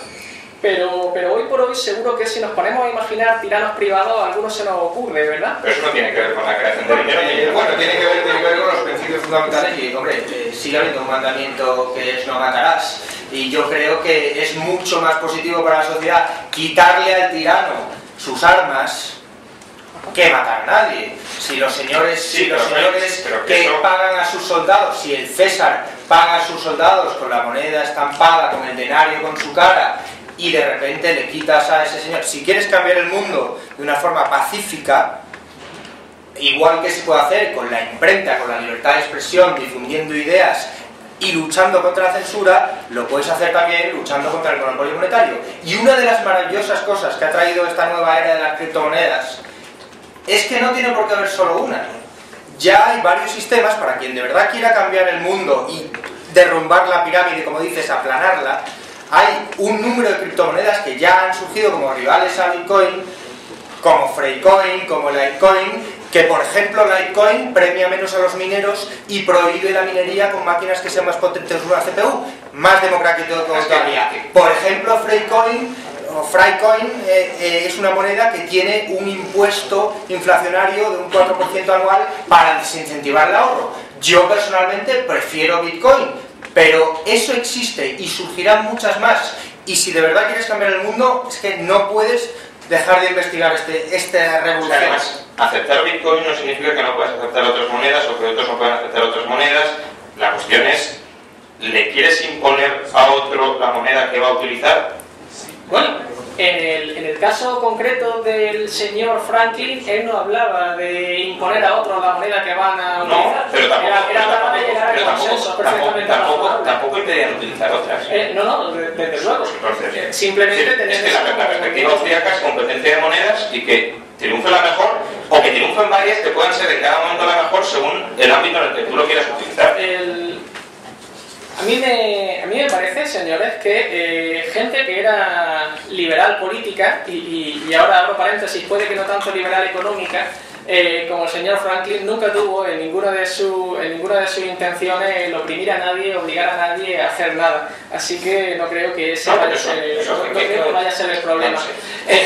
Pero hoy por hoy seguro que si nos ponemos a imaginar tiranos privados, a algunos se nos ocurre, ¿verdad?
Pero eso no tiene que ver con la creación de dinero.
Bueno, tiene que ver con los principios fundamentales y, hombre, sigue habiendo un mandamiento que es no matarás. Y yo creo que es mucho más positivo para la sociedad quitarle al tirano sus armas que matar a nadie. Si los señores, que pagan a sus soldados, si el César paga a sus soldados con la moneda estampada, con el denario, con su cara, y de repente le quitas a ese señor, si quieres cambiar el mundo de una forma pacífica, igual que se puede hacer con la imprenta, con la libertad de expresión, difundiendo ideas y luchando contra la censura, lo puedes hacer también luchando contra el monopolio monetario. Y una de las maravillosas cosas que ha traído esta nueva era de las criptomonedas es que no tiene por qué haber solo una. Ya hay varios sistemas para quien de verdad quiera cambiar el mundo y derrumbar la pirámide, como dices, aplanarla. Hay un número de criptomonedas que ya han surgido como rivales a Bitcoin como Freecoin, como Litecoin, que por ejemplo Litecoin premia menos a los mineros y prohíbe la minería con máquinas que sean más potentes que una CPU, más democrático todavía. Por ejemplo, Freecoin es una moneda que tiene un impuesto inflacionario de un 4% anual para desincentivar el ahorro. Yo personalmente prefiero Bitcoin, pero eso existe y surgirán muchas más. Y si de verdad quieres cambiar el mundo, es que no puedes dejar de investigar esta revolución.
Además, aceptar Bitcoin no significa que no puedas aceptar otras monedas o que otros no puedan aceptar otras monedas. La cuestión es, ¿le quieres imponer a otro la moneda que va a utilizar?
Bueno, en el caso concreto del señor Franklin, él no hablaba de imponer a otro la moneda que van a utilizar.
No, pero tampoco impedían utilizar otras.
No, desde luego.
Entonces,
simplemente
es que la perspectiva austríaca es competencia de monedas y que triunfe la mejor o que triunfen varias que puedan ser en cada momento la mejor según el ámbito en el que tú lo quieras utilizar.
A mí me parece, señores, que gente que era liberal política, y ahora abro paréntesis, puede que no tanto liberal económica, como el señor Franklin, nunca tuvo en ninguna de sus intenciones el oprimir a nadie, obligar a nadie a hacer nada. Así que no creo que ese vaya a ser el problema.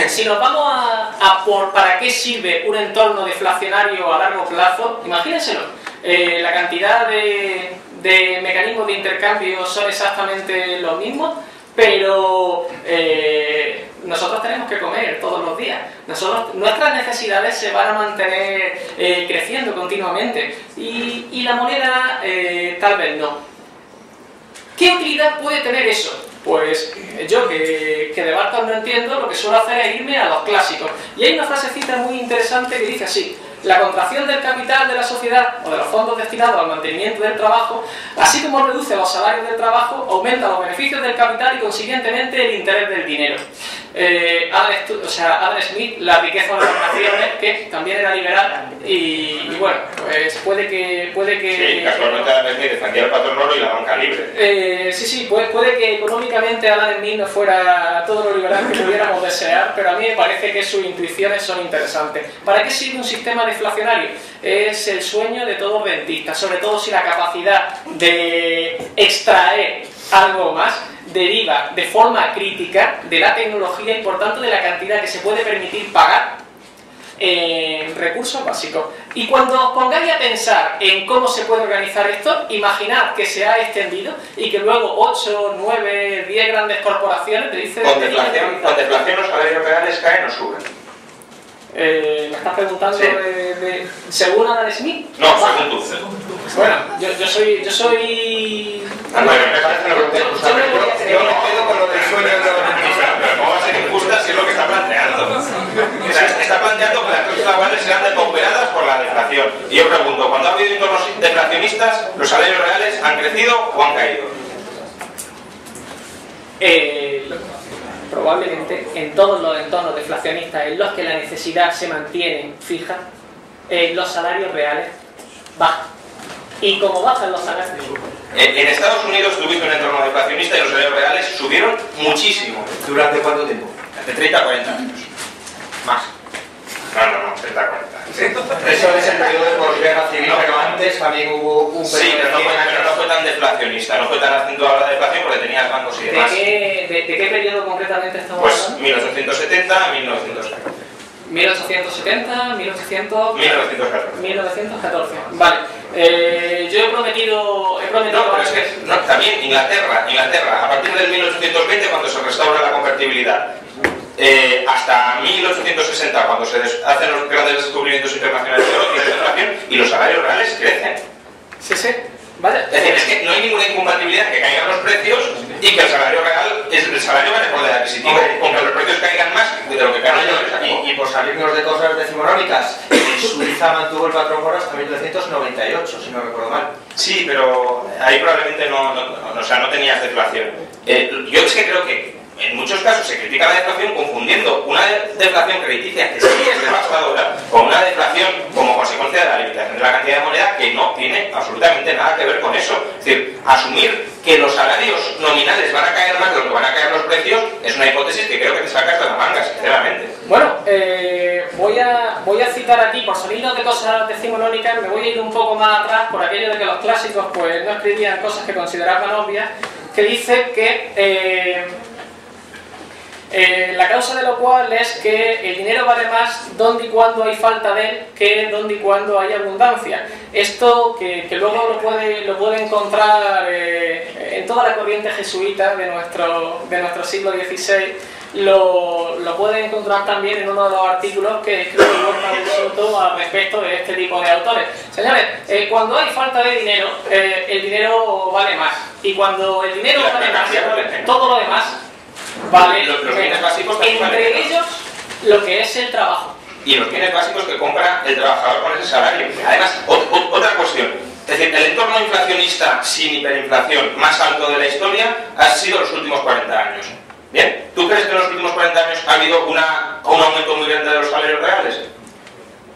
Si nos vamos a por para qué sirve un entorno deflacionario a largo plazo, imagínenselo. La cantidad de mecanismos de intercambio son exactamente los mismos, pero nosotros tenemos que comer todos los días. Nuestras necesidades se van a mantener creciendo continuamente y la moneda tal vez no. ¿Qué utilidad puede tener eso? Pues yo que de barcos no entiendo, lo que suelo hacer es irme a los clásicos. Y hay una frasecita muy interesante que dice así: la contracción del capital de la sociedad o de los fondos destinados al mantenimiento del trabajo, así como reduce los salarios del trabajo, aumenta los beneficios del capital y consiguientemente el interés del dinero. Adam Smith, La riqueza de las naciones, que también era liberal y bueno, pues puede que
Sí, casualmente Adam Smith defendía el patrón oro y la banca libre.
Puede que económicamente Adam Smith no fuera todo lo liberal que pudiéramos desear, pero a mí me parece que sus intuiciones son interesantes. ¿Para qué sirve un sistema deflacionario? Es el sueño de todo rentista, sobre todo si la capacidad de extraer algo más deriva de forma crítica de la tecnología y por tanto de la cantidad que se puede permitir pagar en recursos básicos. Y cuando os pongáis a pensar en cómo se puede organizar esto, imaginad que se ha extendido y que luego 8, 9, 10 grandes corporaciones te dicen...
Con deflación los salarios reales caen o suben.
¿Me estás preguntando sí. ¿Según Adam Smith?
No, según tú.
Bueno, yo soy...
Yo me quedo con lo del sueño de los dentistas. Pero ¿cómo va a ser injusta si es lo que está planteando? O sea, está planteando que las clases laborales serán depauperadas por la deflación. Y yo pregunto, cuando ha habido entornos deflacionistas, ¿los salarios reales han crecido o han caído?
Probablemente en todos los entornos deflacionistas en los que la necesidad se mantiene fija, los salarios reales bajan. Y como bajan los salarios...
En Estados Unidos tuviste un entorno deflacionista y los salarios reales subieron muchísimo.
¿Durante cuánto tiempo?
De 30 a 40 años. Más. No, 30 a 40.
Sí. Eso es el periodo de posguerra civil, pero antes también hubo un periodo...
Sí, pero no fue tan deflacionista, no fue tan acentuada la deflación porque tenías bancos y demás.
¿De qué periodo concretamente estamos
Pues
hablando?
1870 a 1914.
1870,
1914.
1914. Vale. Yo he prometido...
No, pero es que también Inglaterra, a partir del 1820 cuando se restaura la convertibilidad, hasta 1860 cuando se hacen los grandes descubrimientos internacionales de oro, tiene inflación y los salarios reales crecen.
Sí. Vale.
Es decir, es que no hay ninguna incompatibilidad que caigan los precios y que el salario real, el salario vale por poder adquisitivo, con que los precios caigan más de lo que caen
y por salirnos de cosas decimonónicas, Suiza mantuvo el patrón oro hasta 1998, si no recuerdo mal.
Sí, pero ahí probablemente no tenías deflación. Yo es que creo que en muchos casos se critica la deflación confundiendo una deflación crediticia que sí es devastadora con una deflación como consecuencia de la limitación de la cantidad de moneda que no tiene absolutamente nada que ver con eso. Es decir, asumir que los salarios nominales van a caer más de lo que van a caer los precios es una hipótesis que creo que te sacas de la manga, sinceramente.
Bueno, voy a citar aquí, por salirnos de cosas decimonónicas, me voy a ir un poco más atrás por aquello de que los clásicos pues no escribían cosas que consideraban obvias, que dice que la causa de lo cual es que el dinero vale más donde y cuando hay falta de él que donde y cuando hay abundancia. Esto que luego lo puede encontrar en toda la corriente jesuita de nuestro siglo XVI, lo puede encontrar también en uno de los artículos que escribe Borja del Soto al respecto de este tipo de autores. Señores, cuando hay falta de dinero, el dinero vale más. Y cuando el dinero vale más, todo lo demás vale
los bienes básicos también
entre
valen.
ellos lo que es el trabajo.
Y los bienes básicos que compra el trabajador con ese salario. Además, otra cuestión. Es decir, el entorno inflacionista sin hiperinflación más alto de la historia ha sido los últimos 40 años. Bien, ¿tú crees que en los últimos 40 años ha habido un aumento muy grande de los salarios reales?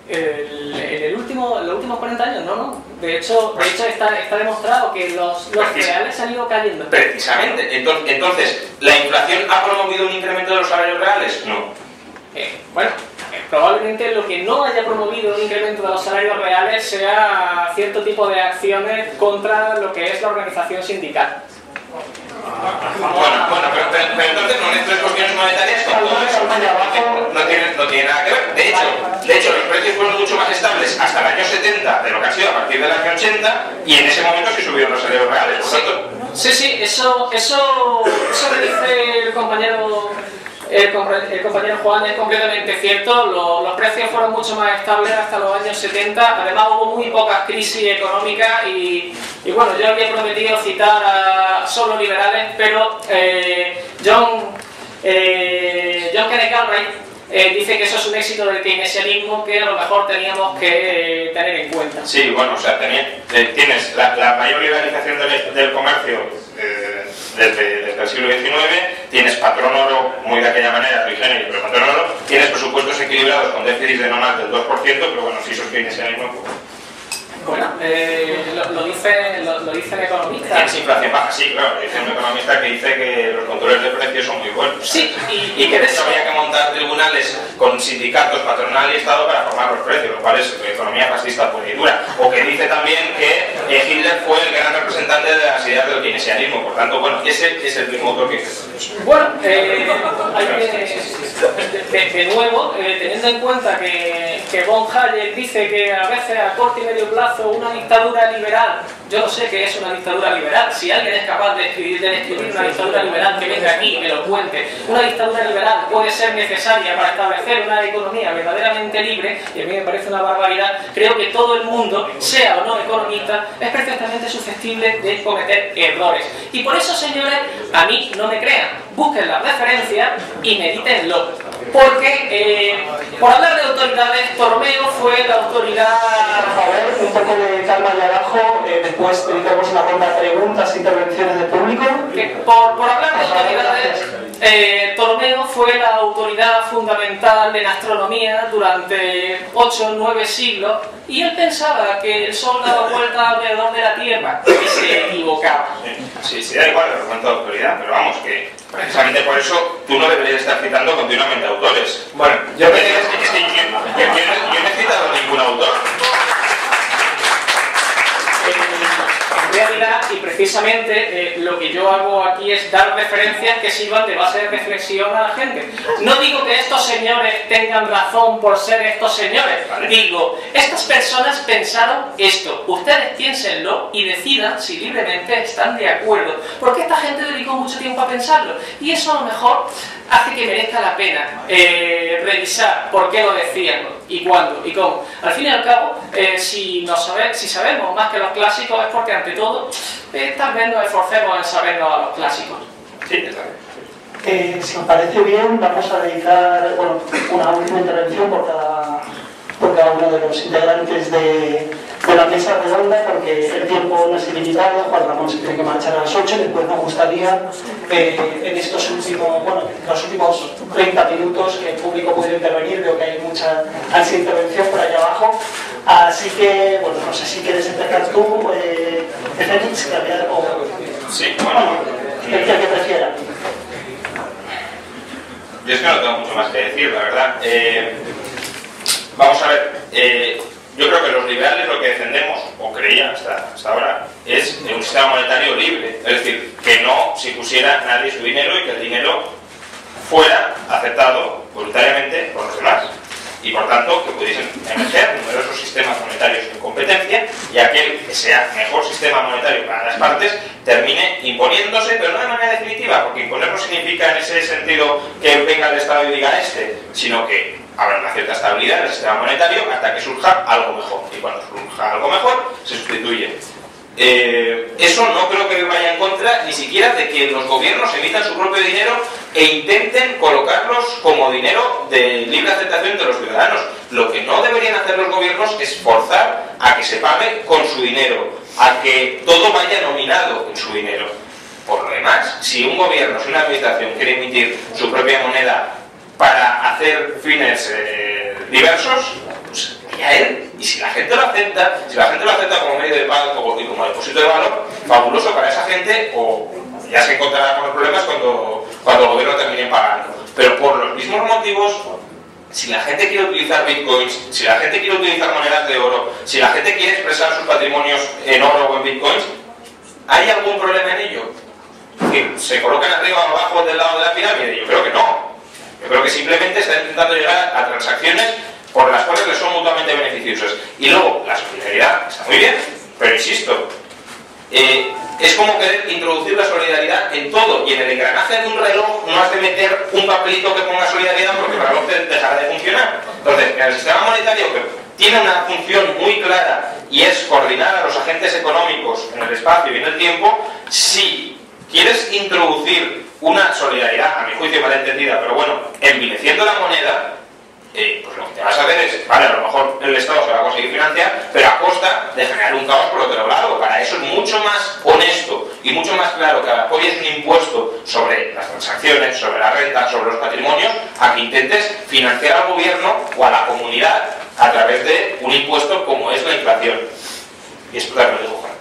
En los últimos 40 años, no. De hecho está demostrado que los reales han ido cayendo.
Precisamente. Entonces, ¿la inflación ha promovido un incremento de los salarios reales? No.
Probablemente lo que no haya promovido un incremento de los salarios reales sea cierto tipo de acciones contra lo que es la organización sindical.
Bueno, pero entonces no mezcles cuestiones monetarias con todo eso. No tiene nada que ver. De hecho, los precios fueron mucho más estables hasta el año 70 de lo que ha sido a partir del año 80, y en ese momento sí subieron los salarios reales. Por tanto,
Sí, eso que dice el compañero Juan es completamente cierto. Los precios fueron mucho más estables hasta los años 70. Además hubo muy pocas crisis económicas y bueno, yo había prometido citar a solo liberales, pero John Kenneth Galbraith dice que eso es un éxito del keynesianismo que a lo mejor teníamos que tener en cuenta.
sí, bueno, o sea, tienes la mayor liberalización del comercio desde el siglo XIX, tienes patrón oro muy de aquella manera, trigénero, pero patrón oro, tienes presupuestos equilibrados con déficits de no más del 2%, pero bueno, si eso es keynesianismo,
Bueno, lo dicen economistas.
tienes inflación baja, sí, claro, dice un economista que dice que los controles de precios son muy buenos.
Sí,
y que de hecho había que montar tribunales con sindicatos, patronal y Estado para formar los precios, lo cual es economía fascista pura y dura. O que dice también que Hitler fue el gran representante de las ideas del keynesianismo, por tanto, bueno, ese es el mismo autor que dice.
Bueno, de nuevo, teniendo en cuenta que von Hayek dice que a veces a corto y medio plazo una dictadura liberal, yo no sé qué es una dictadura liberal. Si alguien es capaz de describir una dictadura liberal, que venga aquí y me lo cuente. Una dictadura liberal puede ser necesaria para establecer una economía verdaderamente libre, y a mí me parece una barbaridad. Creo que todo el mundo, sea o no economista, es perfectamente susceptible de cometer errores. Y por eso, señores, a mí no me crean. Busquen las referencias y medítenlo. Porque, por hablar de autoridades, Ptolomeo fue la autoridad...
Por favor, un poco de calma allá abajo, después dedicamos una ronda de preguntas e intervenciones del público.
Por hablar de autoridades, Ptolomeo fue la autoridad fundamental en astronomía durante 8 o 9 siglos, y él pensaba que el Sol daba vuelta alrededor de la Tierra, y se equivocaba.
Sí, da igual el argumento de autoridad, pero vamos, que precisamente por eso tú no deberías estar citando continuamente autores.
Bueno,
yo no he citado a ningún autor.
En realidad, y precisamente lo que yo hago aquí es dar referencias que sirvan de base de reflexión a la gente. No digo que estos señores tengan razón por ser estos señores, digo, estas personas pensaron esto, ustedes piénsenlo y decidan si libremente están de acuerdo, porque esta gente dedicó mucho tiempo a pensarlo, y eso a lo mejor hace que merezca la pena revisar por qué lo decían y cuándo y cómo. Al fin y al cabo, si sabemos más que los clásicos es porque ante todo tal vez nos esforcemos en sabernos a los clásicos.
Sí, está bien.
Si os parece bien, vamos a dedicar una última intervención por cada uno de los integrantes de la mesa redonda, porque el tiempo no es ilimitado. Juan Ramón se tiene que marchar a las 8, después nos gustaría en estos los últimos 30 minutos que el público puede intervenir. Veo que hay mucha ansia de intervención por allá abajo, así que no sé si quieres empezar tú, Félix,
Sí, bueno,
el que prefiera.
yo es que no tengo mucho más que decir, la verdad. Vamos a ver, yo creo que los liberales lo que defendemos, o creía hasta ahora, es un sistema monetario libre. Es decir, que no se pusiera nadie su dinero y que el dinero fuera aceptado voluntariamente por los demás. Y por tanto, que pudiesen emerger numerosos sistemas monetarios en competencia y aquel que sea mejor sistema monetario para las partes termine imponiéndose, pero no de manera definitiva, porque imponer no significa en ese sentido que venga el Estado y diga sino que habrá una cierta estabilidad en el sistema monetario hasta que surja algo mejor. Y cuando surja algo mejor, se sustituye. Eso no creo que vaya en contra ni siquiera de que los gobiernos emitan su propio dinero e intenten colocarlos como dinero de libre aceptación de los ciudadanos. Lo que no deberían hacer los gobiernos es forzar a que se pague con su dinero, a que todo vaya nominado en su dinero. Por lo demás, si un gobierno, si una administración quiere emitir su propia moneda para hacer fines diversos, pues a él, y si la gente lo acepta, como medio de pago y como depósito de valor, fabuloso para esa gente, o ya se encontrará con los problemas cuando el gobierno termine pagando. Pero por los mismos motivos, si la gente quiere utilizar bitcoins, si la gente quiere utilizar monedas de oro, si la gente quiere expresar sus patrimonios en oro o en bitcoins, ¿hay algún problema en ello? ¿Que se colocan arriba o abajo del lado de la pirámide? Yo creo que no. Yo creo que simplemente están intentando llegar a transacciones por las cuales les son mutuamente beneficiosas. Y luego, la solidaridad está muy bien, pero insisto, es como querer introducir la solidaridad en todo, y en el engranaje de un reloj no has de meter un papelito que ponga solidaridad porque el reloj dejará de funcionar. Entonces, en el sistema monetario, que tiene una función muy clara y es coordinar a los agentes económicos en el espacio y en el tiempo, si quieres introducir una solidaridad, a mi juicio malentendida, pero bueno, envileciendo la moneda, pues lo que te vas a hacer es, vale, a lo mejor el Estado se va a conseguir financiar, pero a costa de generar un caos por otro lado. Para eso es mucho más honesto y mucho más claro que apoyes un impuesto sobre las transacciones, sobre la renta, sobre los patrimonios, a que intentes financiar al gobierno o a la comunidad a través de un impuesto como es la inflación. Y esto también lo dijo Juan.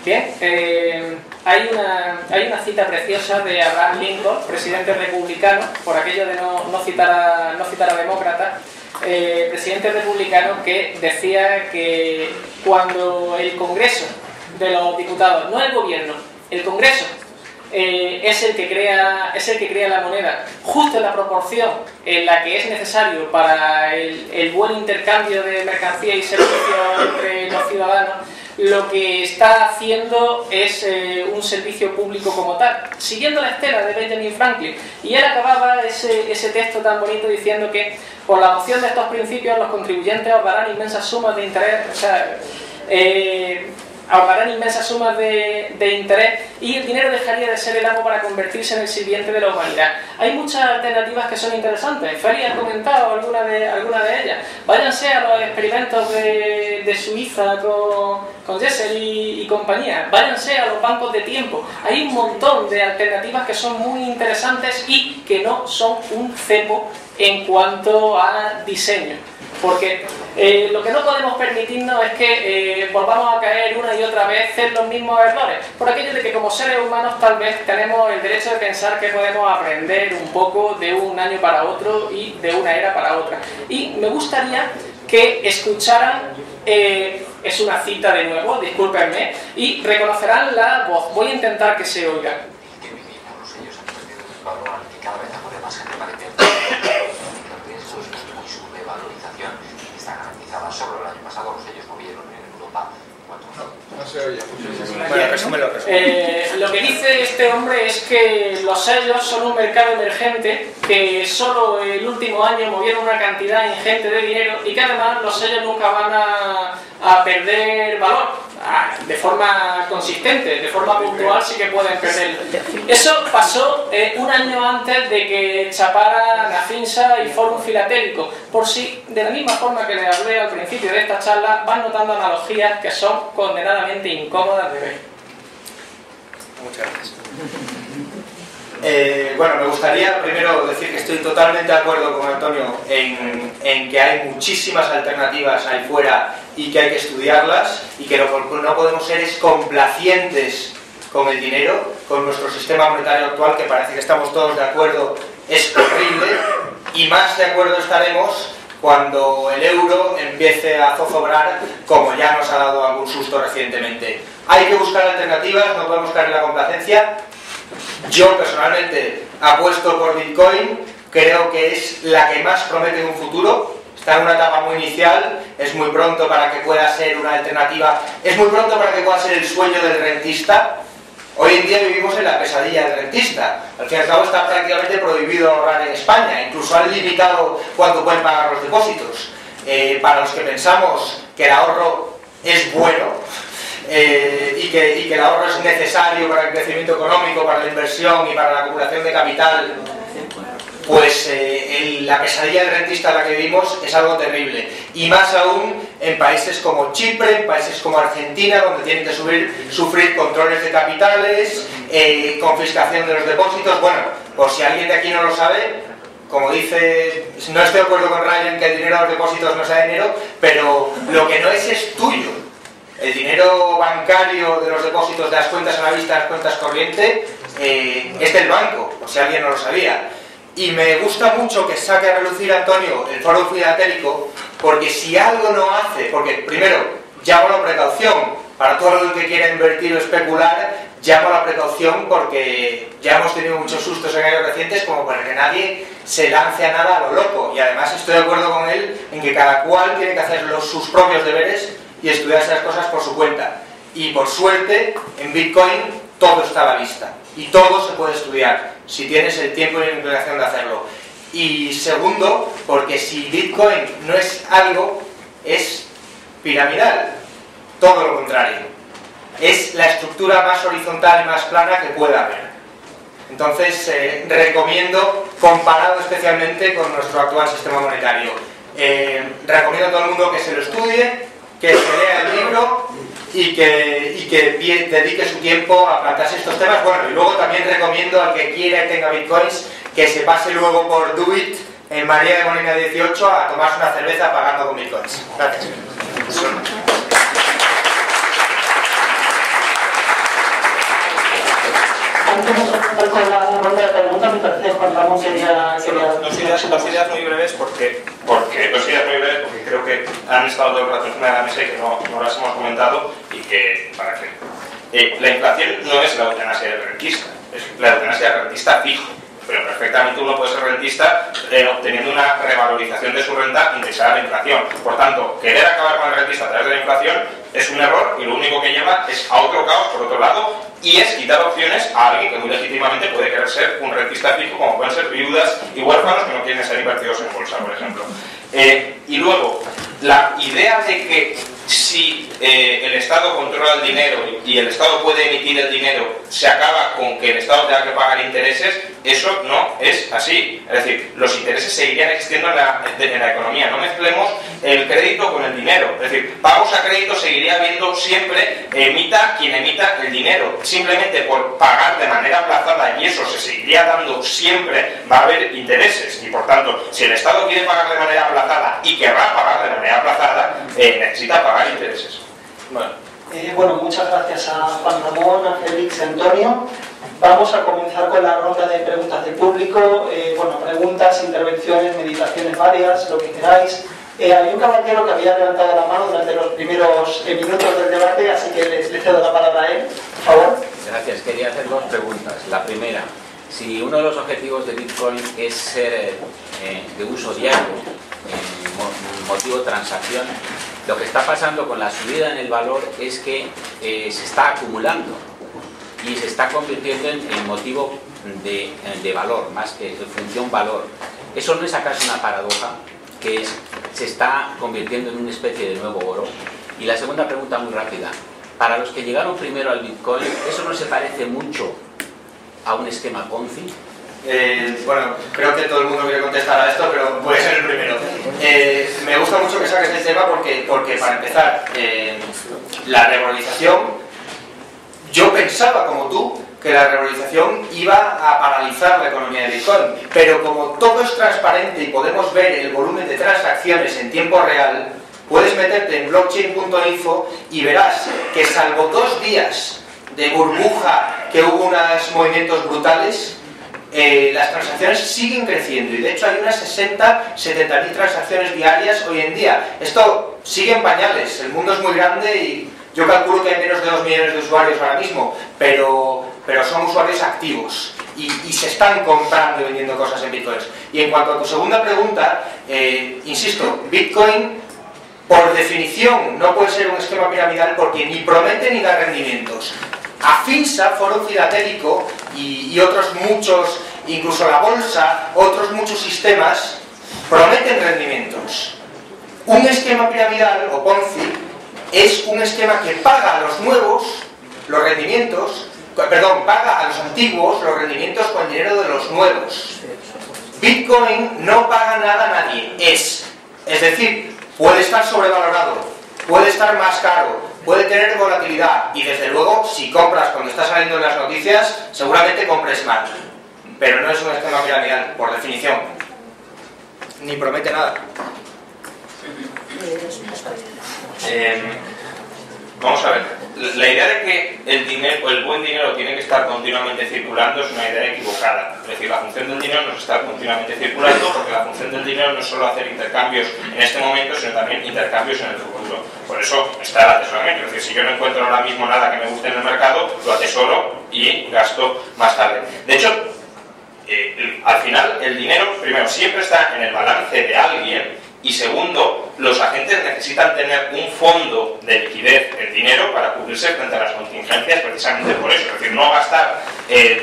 Bien, hay una cita preciosa de Abraham Lincoln, presidente republicano, por aquello de no citar a demócrata, presidente republicano, que decía que cuando el Congreso de los Diputados, no el gobierno, el Congreso, es el que crea la moneda justo en la proporción en la que es necesario para el buen intercambio de mercancía y servicios entre los ciudadanos, lo que está haciendo es un servicio público como tal, siguiendo la estela de Benjamin Franklin. Y él acababa ese texto tan bonito diciendo que por la adopción de estos principios los contribuyentes ahorrarán inmensas sumas de interés, ahorrarán inmensas sumas de interés, y el dinero dejaría de ser el amo para convertirse en el sirviente de la humanidad. Hay muchas alternativas que son interesantes. Feli ha comentado alguna de ellas. Váyanse a los experimentos de Suiza con Jessel y compañía. Váyanse a los bancos de tiempo. Hay un montón de alternativas que son muy interesantes y que no son un cepo en cuanto a diseño. Porque lo que no podemos permitirnos es que volvamos a caer una y otra vez en los mismos errores, por aquello de que como seres humanos tal vez tenemos el derecho de pensar que podemos aprender un poco de un año para otro y de una era para otra. Y me gustaría que escucharan, es una cita de nuevo, discúlpenme, y reconocerán la voz. Voy a intentar que se oiga.
Solo el año pasado los sellos movieron en Europa.
No se oye. Bueno, resúmelo.
Lo que dice este hombre es que los sellos son un mercado emergente, que solo el último año movieron una cantidad ingente de dinero y que además los sellos nunca van a perder valor. De forma consistente, de forma puntual sí que pueden perderlo. Eso pasó un año antes de que chaparan Afinsa y Fórum Filatélico. Por si, de la misma forma que les hablé al principio de esta charla, van notando analogías que son condenadamente incómodas de ver.
Muchas gracias. Bueno, me gustaría primero decir que estoy totalmente de acuerdo con Antonio en que hay muchísimas alternativas ahí fuera y que hay que estudiarlas, y que no podemos ser complacientes con el dinero, con nuestro sistema monetario actual, que parece que estamos todos de acuerdo, es horrible, y más de acuerdo estaremos cuando el euro empiece a zozobrar, como ya nos ha dado algún susto recientemente. Hay que buscar alternativas, no podemos caer en la complacencia. Yo personalmente apuesto por Bitcoin, creo que es la que más promete en un futuro. Está en una etapa muy inicial, es muy pronto para que pueda ser una alternativa, es muy pronto para que pueda ser el sueño del rentista. Hoy en día vivimos en la pesadilla del rentista. Al fin y al cabo está prácticamente prohibido ahorrar en España, incluso han limitado cuánto pueden pagar los depósitos. Para los que pensamos que el ahorro es bueno y que el ahorro es necesario para el crecimiento económico, para la inversión y para la acumulación de capital, pues la pesadilla del rentista en la que vivimos es algo terrible. Y más aún en países como Chipre, en países como Argentina, donde tienen que sufrir controles de capitales, confiscación de los depósitos. Bueno, por si alguien de aquí no lo sabe, como dice, no estoy de acuerdo con Ryan que el dinero de los depósitos no sea dinero, pero lo que no es tuyo. El dinero bancario de los depósitos de las cuentas a la vista, de las cuentas corriente, es del banco, por si alguien no lo sabía. Y me gusta mucho que saque a relucir Antonio el foro filatélico, porque si algo no hace, porque primero, llamo a la precaución, para todo el que quiera invertir o especular, llamo a la precaución porque ya hemos tenido muchos sustos en años recientes como para que nadie se lance a nada a lo loco. Y además estoy de acuerdo con él en que cada cual tiene que hacer sus propios deberes y estudiar esas cosas por su cuenta. Y por suerte, en Bitcoin todo está a la vista y todo se puede estudiar si tienes el tiempo y la inclinación de hacerlo. Y segundo, porque si Bitcoin no es algo, es piramidal. Todo lo contrario. Es la estructura más horizontal y más plana que pueda haber. Entonces, recomiendo, comparado especialmente con nuestro actual sistema monetario, recomiendo a todo el mundo que se lo estudie, que se lea el libro y que dedique su tiempo a plantearse estos temas. Bueno, y luego también recomiendo al que quiera y tenga bitcoins que se pase luego por Doit en María de Molina 18 a tomarse una cerveza pagando con bitcoins. Gracias.
Antes de empezar con la ronda de preguntas, me parece que Juan Ramón quería
dos ideas muy breves porque creo que han estado todo el rato encima de la mesa y que no las hemos comentado y que para que la inflación no es la eutanasia del rentista, es la eutanasia del rentista fijo, pero perfectamente uno puede ser rentista obteniendo una revalorización de su renta indexada a la inflación. Por tanto, querer acabar con el rentista a través de la inflación es un error y lo único que lleva es a otro caos por otro lado, y es quitar opciones a alguien que muy legítimamente puede querer ser un rentista fijo, como pueden ser viudas y huérfanos que no quieren ser invertidos en bolsa, por ejemplo. Y luego, la idea de que si el Estado controla el dinero y el Estado puede emitir el dinero, se acaba con que el Estado tenga que pagar intereses, eso no es así. Es decir, los intereses seguirían existiendo en la economía. No mezclemos el crédito con el dinero. Es decir, pagos a crédito seguiría habiendo siempre, emita quien emita el dinero. Simplemente por pagar de manera aplazada, y eso se seguiría dando siempre, va a haber intereses. Y por tanto, si el Estado quiere pagar de manera aplazada y querrá pagar de manera aplazada, necesita pagar intereses.
Bueno, muchas gracias a Juan Ramón, a Félix, a Antonio. Vamos a comenzar con la ronda de preguntas del público. Preguntas, intervenciones, meditaciones varias, lo que queráis. Hay un caballero que había levantado la mano durante los primeros minutos del debate, así que le cedo la palabra a él, por favor.
Gracias. Quería hacer dos preguntas. La primera, si uno de los objetivos de Bitcoin es ser de uso diario, motivo de transacción, lo que está pasando con la subida en el valor es que se está acumulando y se está convirtiendo en motivo de valor, más que de función valor. ¿Eso no es acaso una paradoja? Que se está convirtiendo en una especie de nuevo oro. Y la segunda pregunta muy rápida, para los que llegaron primero al Bitcoin, ¿eso no se parece mucho a un esquema Ponzi?
Bueno, creo que todo el mundo quiere contestar a esto, pero voy a ser el primero. Me gusta mucho que saques el tema porque para empezar, la revalorización, yo pensaba como tú que la revalorización iba a paralizar la economía de Bitcoin, pero como todo es transparente y podemos ver el volumen de transacciones en tiempo real, puedes meterte en blockchain.info y verás que salvo 2 días de burbuja, que hubo unos movimientos brutales, las transacciones siguen creciendo y de hecho hay unas 60-70.000 transacciones diarias hoy en día. Esto sigue en pañales, el mundo es muy grande y yo calculo que hay menos de 2 millones de usuarios ahora mismo, pero son usuarios activos y se están comprando y vendiendo cosas en bitcoins. Y en cuanto a tu segunda pregunta, insisto, Bitcoin por definición no puede ser un esquema piramidal porque ni promete ni da rendimientos. Afinsa, Foro Filatélico y otros muchos, incluso la bolsa, otros muchos sistemas prometen rendimientos. Un esquema piramidal o Ponzi es un esquema que paga a los nuevos los rendimientos, paga a los antiguos los rendimientos con dinero de los nuevos. Bitcoin no paga nada a nadie, es decir, puede estar sobrevalorado, puede estar más caro, puede tener volatilidad y desde luego si compras cuando está saliendo en las noticias seguramente compres mal, pero no es un esquema piramidal por definición, ni promete nada.
Vamos a ver, la idea de que el dinero, el buen dinero tiene que estar continuamente circulando es una idea equivocada. Es decir, la función del dinero no es estar continuamente circulando, porque la función del dinero no es solo hacer intercambios en este momento, sino también intercambios en el futuro. Por eso está el atesoramiento. Es decir, si yo no encuentro ahora mismo nada que me guste en el mercado, lo atesoro y gasto más tarde. De hecho, al final el dinero, primero, siempre está en el balance de alguien. Y segundo, los agentes necesitan tener un fondo de liquidez en dinero para cubrirse frente a las contingencias precisamente por eso. Es decir, no gastar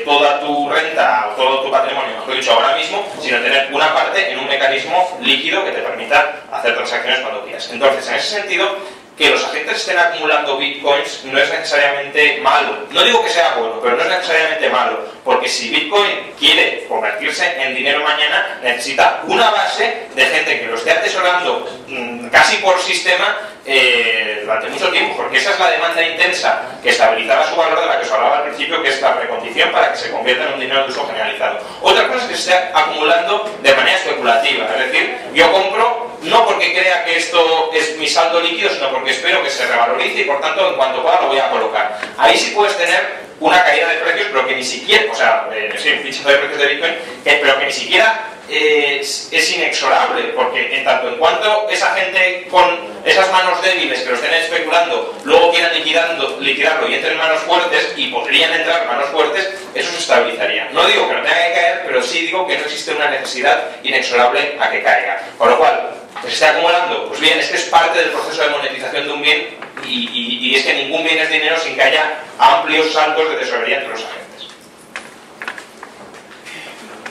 toda tu renta o todo tu patrimonio, mejor dicho, ahora mismo, sino tener una parte en un mecanismo líquido que te permita hacer transacciones cuando quieras. Entonces, en ese sentido, que los agentes estén acumulando bitcoins no es necesariamente malo. No digo que sea bueno, pero no es necesariamente malo, porque si Bitcoin quiere convertirse en dinero mañana, necesita una base de gente que lo esté atesorando casi por sistema durante mucho tiempo, porque esa es la demanda intensa que estabilizaba su valor de la que os hablaba al principio, que es la precondición para que se convierta en un dinero de uso generalizado. Otra cosa es que se esté acumulando de manera especulativa, es decir, yo compro no porque crea que esto es mi saldo líquido, sino porque espero que se revalorice y por tanto en cuanto pueda lo voy a colocar. Ahí sí puedes tener una caída de precios, pero que ni siquiera, o sea, sí, un pinchazo de precios de Bitcoin, pero que ni siquiera es inexorable, porque en tanto en cuanto esa gente con esas manos débiles que lo estén especulando luego quieran liquidarlo y entren manos fuertes, y podrían entrar manos fuertes, eso se estabilizaría. No digo que no tenga que caer, pero sí digo que no existe una necesidad inexorable a que caiga. Con lo cual, que se esté acumulando, pues bien, es que es parte del proceso de monetización de un bien y es que ningún bien es dinero sin que haya amplios saltos de tesorería entre los agentes.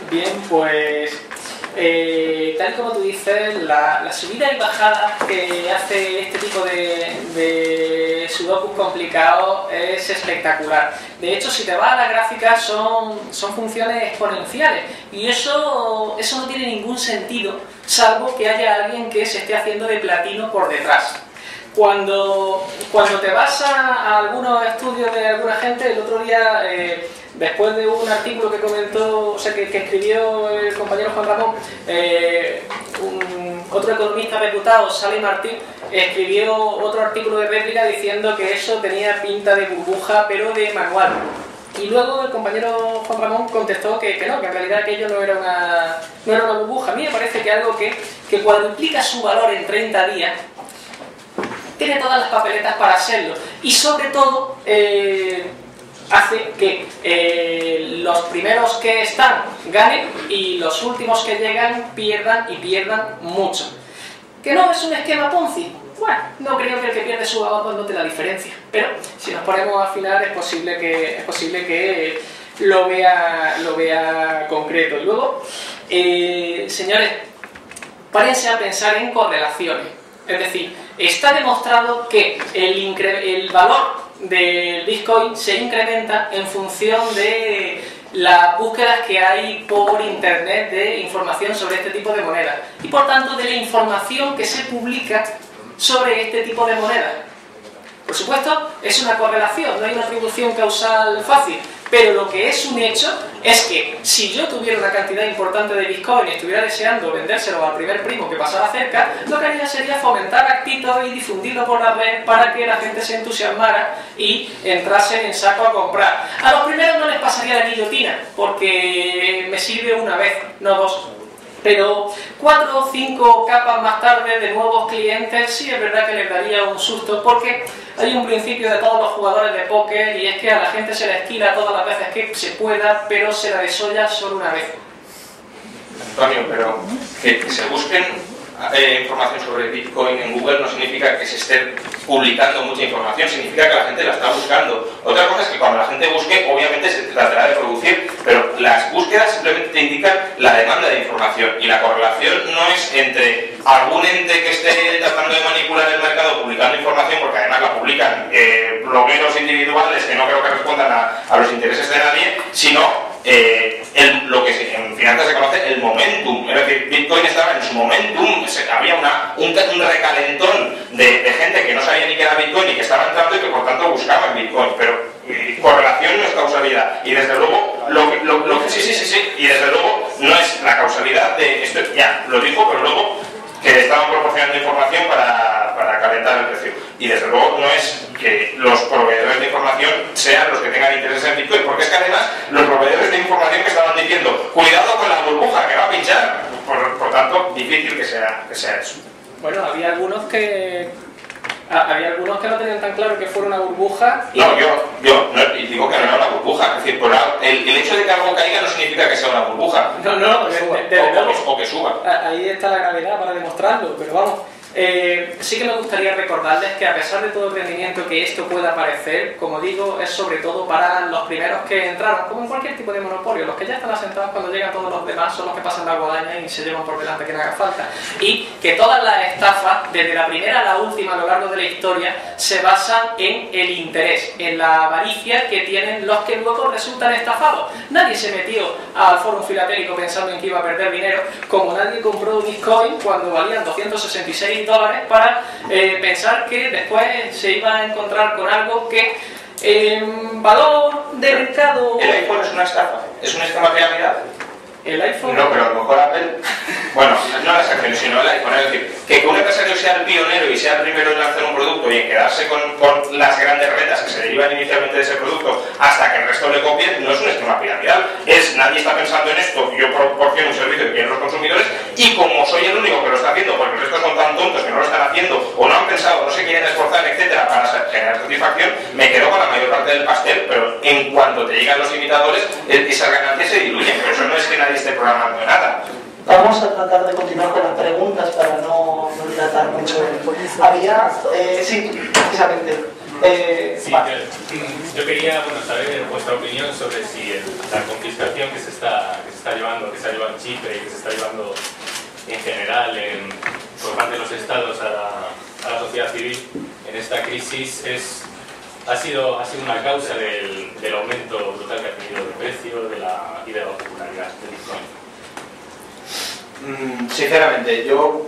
Bien, pues tal como tú dices, la subida y bajada que hace este tipo de sudokus complicados es espectacular. De hecho, si te vas a la gráfica, son funciones exponenciales y eso no tiene ningún sentido, salvo que haya alguien que se esté haciendo de platino por detrás. Cuando te vas a algunos estudios de alguna gente, el otro día, después de un artículo que comentó, o sea, que escribió el compañero Juan Ramón, otro economista reputado, Sally Martín, escribió otro artículo de réplica diciendo que eso tenía pinta de burbuja, pero de manual. Y luego el compañero Juan Ramón contestó que no, que en realidad aquello no era una burbuja. A mí me parece que algo que cuadruplica su valor en 30 días, tiene todas las papeletas para hacerlo. Y sobre todo, hace que los primeros que están ganen y los últimos que llegan pierdan y pierdan mucho. ¿Que no es un esquema Ponzi? Bueno, no creo que el que pierde su valor note la diferencia, pero si nos ponemos a afinar es posible que lo vea concreto. Y luego, señores, párense a pensar en correlaciones. Es decir, está demostrado que el valor del Bitcoin se incrementa en función de las búsquedas que hay por internet de información sobre este tipo de monedas y por tanto de la información que se publica sobre este tipo de monedas. Por supuesto, es una correlación, no hay una atribución causal fácil, Pero lo que es un hecho es que si yo tuviera una cantidad importante de Bitcoin y estuviera deseando vendérselo al primer primo que pasara cerca, lo que haría sería fomentar actitos y difundirlo por la red para que la gente se entusiasmara y entrase en saco a comprar. A los primeros no les pasaría la guillotina, porque me sirve una vez, no dos. Pero 4 o 5 capas más tarde de nuevos clientes sí es verdad que les daría un susto, porque hay un principio de todos los jugadores de póker y es que a la gente se la esquila todas las veces que se pueda, pero se la desolla solo una vez.
Antonio, pero que se busquen información sobre Bitcoin en Google no significa que se esté publicando mucha información, significa que la gente la está buscando. Otra cosa es que cuando la gente busque, obviamente se tratará de producir, pero las búsquedas simplemente te indican la demanda de información, y la correlación no es entre algún ente que esté tratando de manipular el mercado publicando información, porque además la publican blogueros individuales que no creo que respondan a los intereses de nadie, sino lo que en finanzas se conoce el momentum. Es decir, Bitcoin estaba en su momentum, había un recalentón de gente que no sabía ni qué era Bitcoin y que estaba entrando y que por tanto buscaban Bitcoin, pero correlación no es causalidad, y desde luego y desde luego no es la causalidad de esto, ya lo dijo, pero luego que estaban proporcionando información para calentar el precio, y desde luego no es que los proveedores de información sean los que tengan interés en Bitcoin, porque es que además los proveedores de información que estaban diciendo cuidado con la burbuja que va a pinchar, por tanto difícil que sea eso.
Bueno, había algunos que no tenían tan claro que fuera una burbuja. Y...
No, yo no, digo que no era una burbuja. Es decir, el hecho de que algo caiga no significa que sea una burbuja.
No,
o que suba.
Ahí está la gravedad para demostrarlo, pero vamos. Sí que me gustaría recordarles que a pesar de todo el rendimiento que esto pueda parecer, como digo, es sobre todo para los primeros que entraron, como en cualquier tipo de monopolio. Los que ya están asentados, cuando llegan todos los demás, son los que pasan la guadaña y se llevan por delante que no haga falta. Y que todas las estafas, desde la primera a la última a lo largo de la historia, se basan en el interés, en la avaricia que tienen los que luego resultan estafados. Nadie se metió al foro filatélico pensando en que iba a perder dinero, como nadie compró Bitcoin cuando valían $266 para pensar que después se iba a encontrar con algo que valor de mercado...
¿El iPhone es una estafa? ¿Es un esquema piramidal?
¿El iPhone?
No, pero a lo mejor Apple... Bueno, no las acciones, sino el iPhone. Es decir, que un empresario sea el pionero y sea el primero en lanzar un producto y en quedarse con las grandes rentas que se derivan inicialmente de ese producto hasta que el resto le copie, no es un esquema piramidal. Nadie está pensando en esto, yo proporciono un servicio que quieren los consumidores, y como soy el único que lo está haciendo, porque el resto son tan tontos que no lo están haciendo, o no han pensado, no se quieren esforzar, etcétera, para generar satisfacción, me quedo con la mayor parte del pastel, pero en cuanto te llegan los imitadores, esas ganancias se diluyen. Pero eso no es que nadie esté programando nada.
Vamos a tratar de continuar con las preguntas para no dilatar mucho. Había... sí, precisamente.
Sí, yo quería saber vuestra opinión sobre si la confiscación que se está llevando, que se ha llevado en Chipre y que se está llevando en general por parte de los estados a la sociedad civil en esta crisis ha sido una causa del aumento brutal que ha tenido de precio y de la popularidad de Bitcoin.
Sinceramente, yo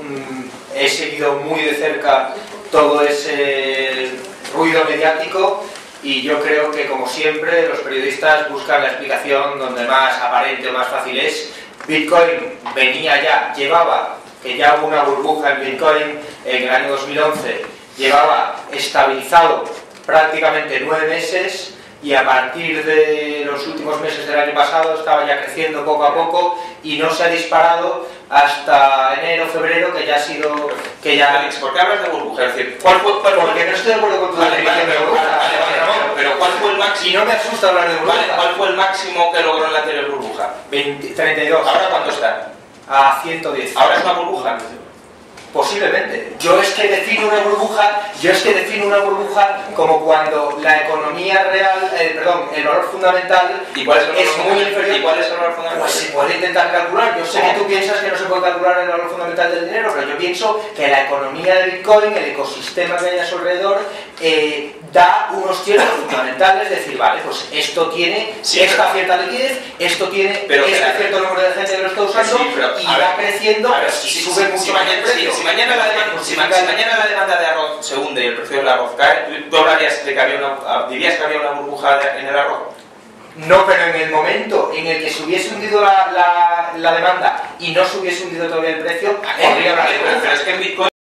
he seguido muy de cerca todo ese ruido mediático, y yo creo que, como siempre, los periodistas buscan la explicación donde más aparente o más fácil es. Bitcoin llevaba una burbuja en Bitcoin en el año 2011, llevaba estabilizado prácticamente 9 meses, y a partir de los últimos meses del año pasado estaba ya creciendo poco a poco y no se ha disparado hasta enero, febrero, que ya ha sido...
¿Por qué hablas de burbuja? Es decir, porque
no estoy de acuerdo con tu definición de burbuja.
Pero ¿cuál fue el máximo?
Y no me asusta hablar de burbuja.
¿Cuál fue el máximo que logró en la anterior burbuja?
32.
¿Ahora cuánto está?
A 110.
¿Ahora es una burbuja?
Posiblemente. Yo es que defino una burbuja como cuando la economía real, el valor fundamental es muy inferior.
¿Y cuál es el valor fundamental?
Pues se puede intentar calcular. Yo sé que tú piensas que no se puede calcular el valor fundamental del dinero, pero yo pienso que la economía de Bitcoin, el ecosistema que hay a su alrededor, da unos ciertos fundamentales, es decir, vale, pues esto tiene esta cierta liquidez, esto tiene cierto número de gente que lo está usando, y va creciendo, y sube mucho más el precio.
Si mañana la demanda de arroz se hunde y el precio del arroz cae, ¿tú dirías que había una burbuja en el arroz?
No, pero en el momento en el que se hubiese hundido la demanda y no se hubiese hundido todavía el precio, podría haber.
Pero es que en Bitcoin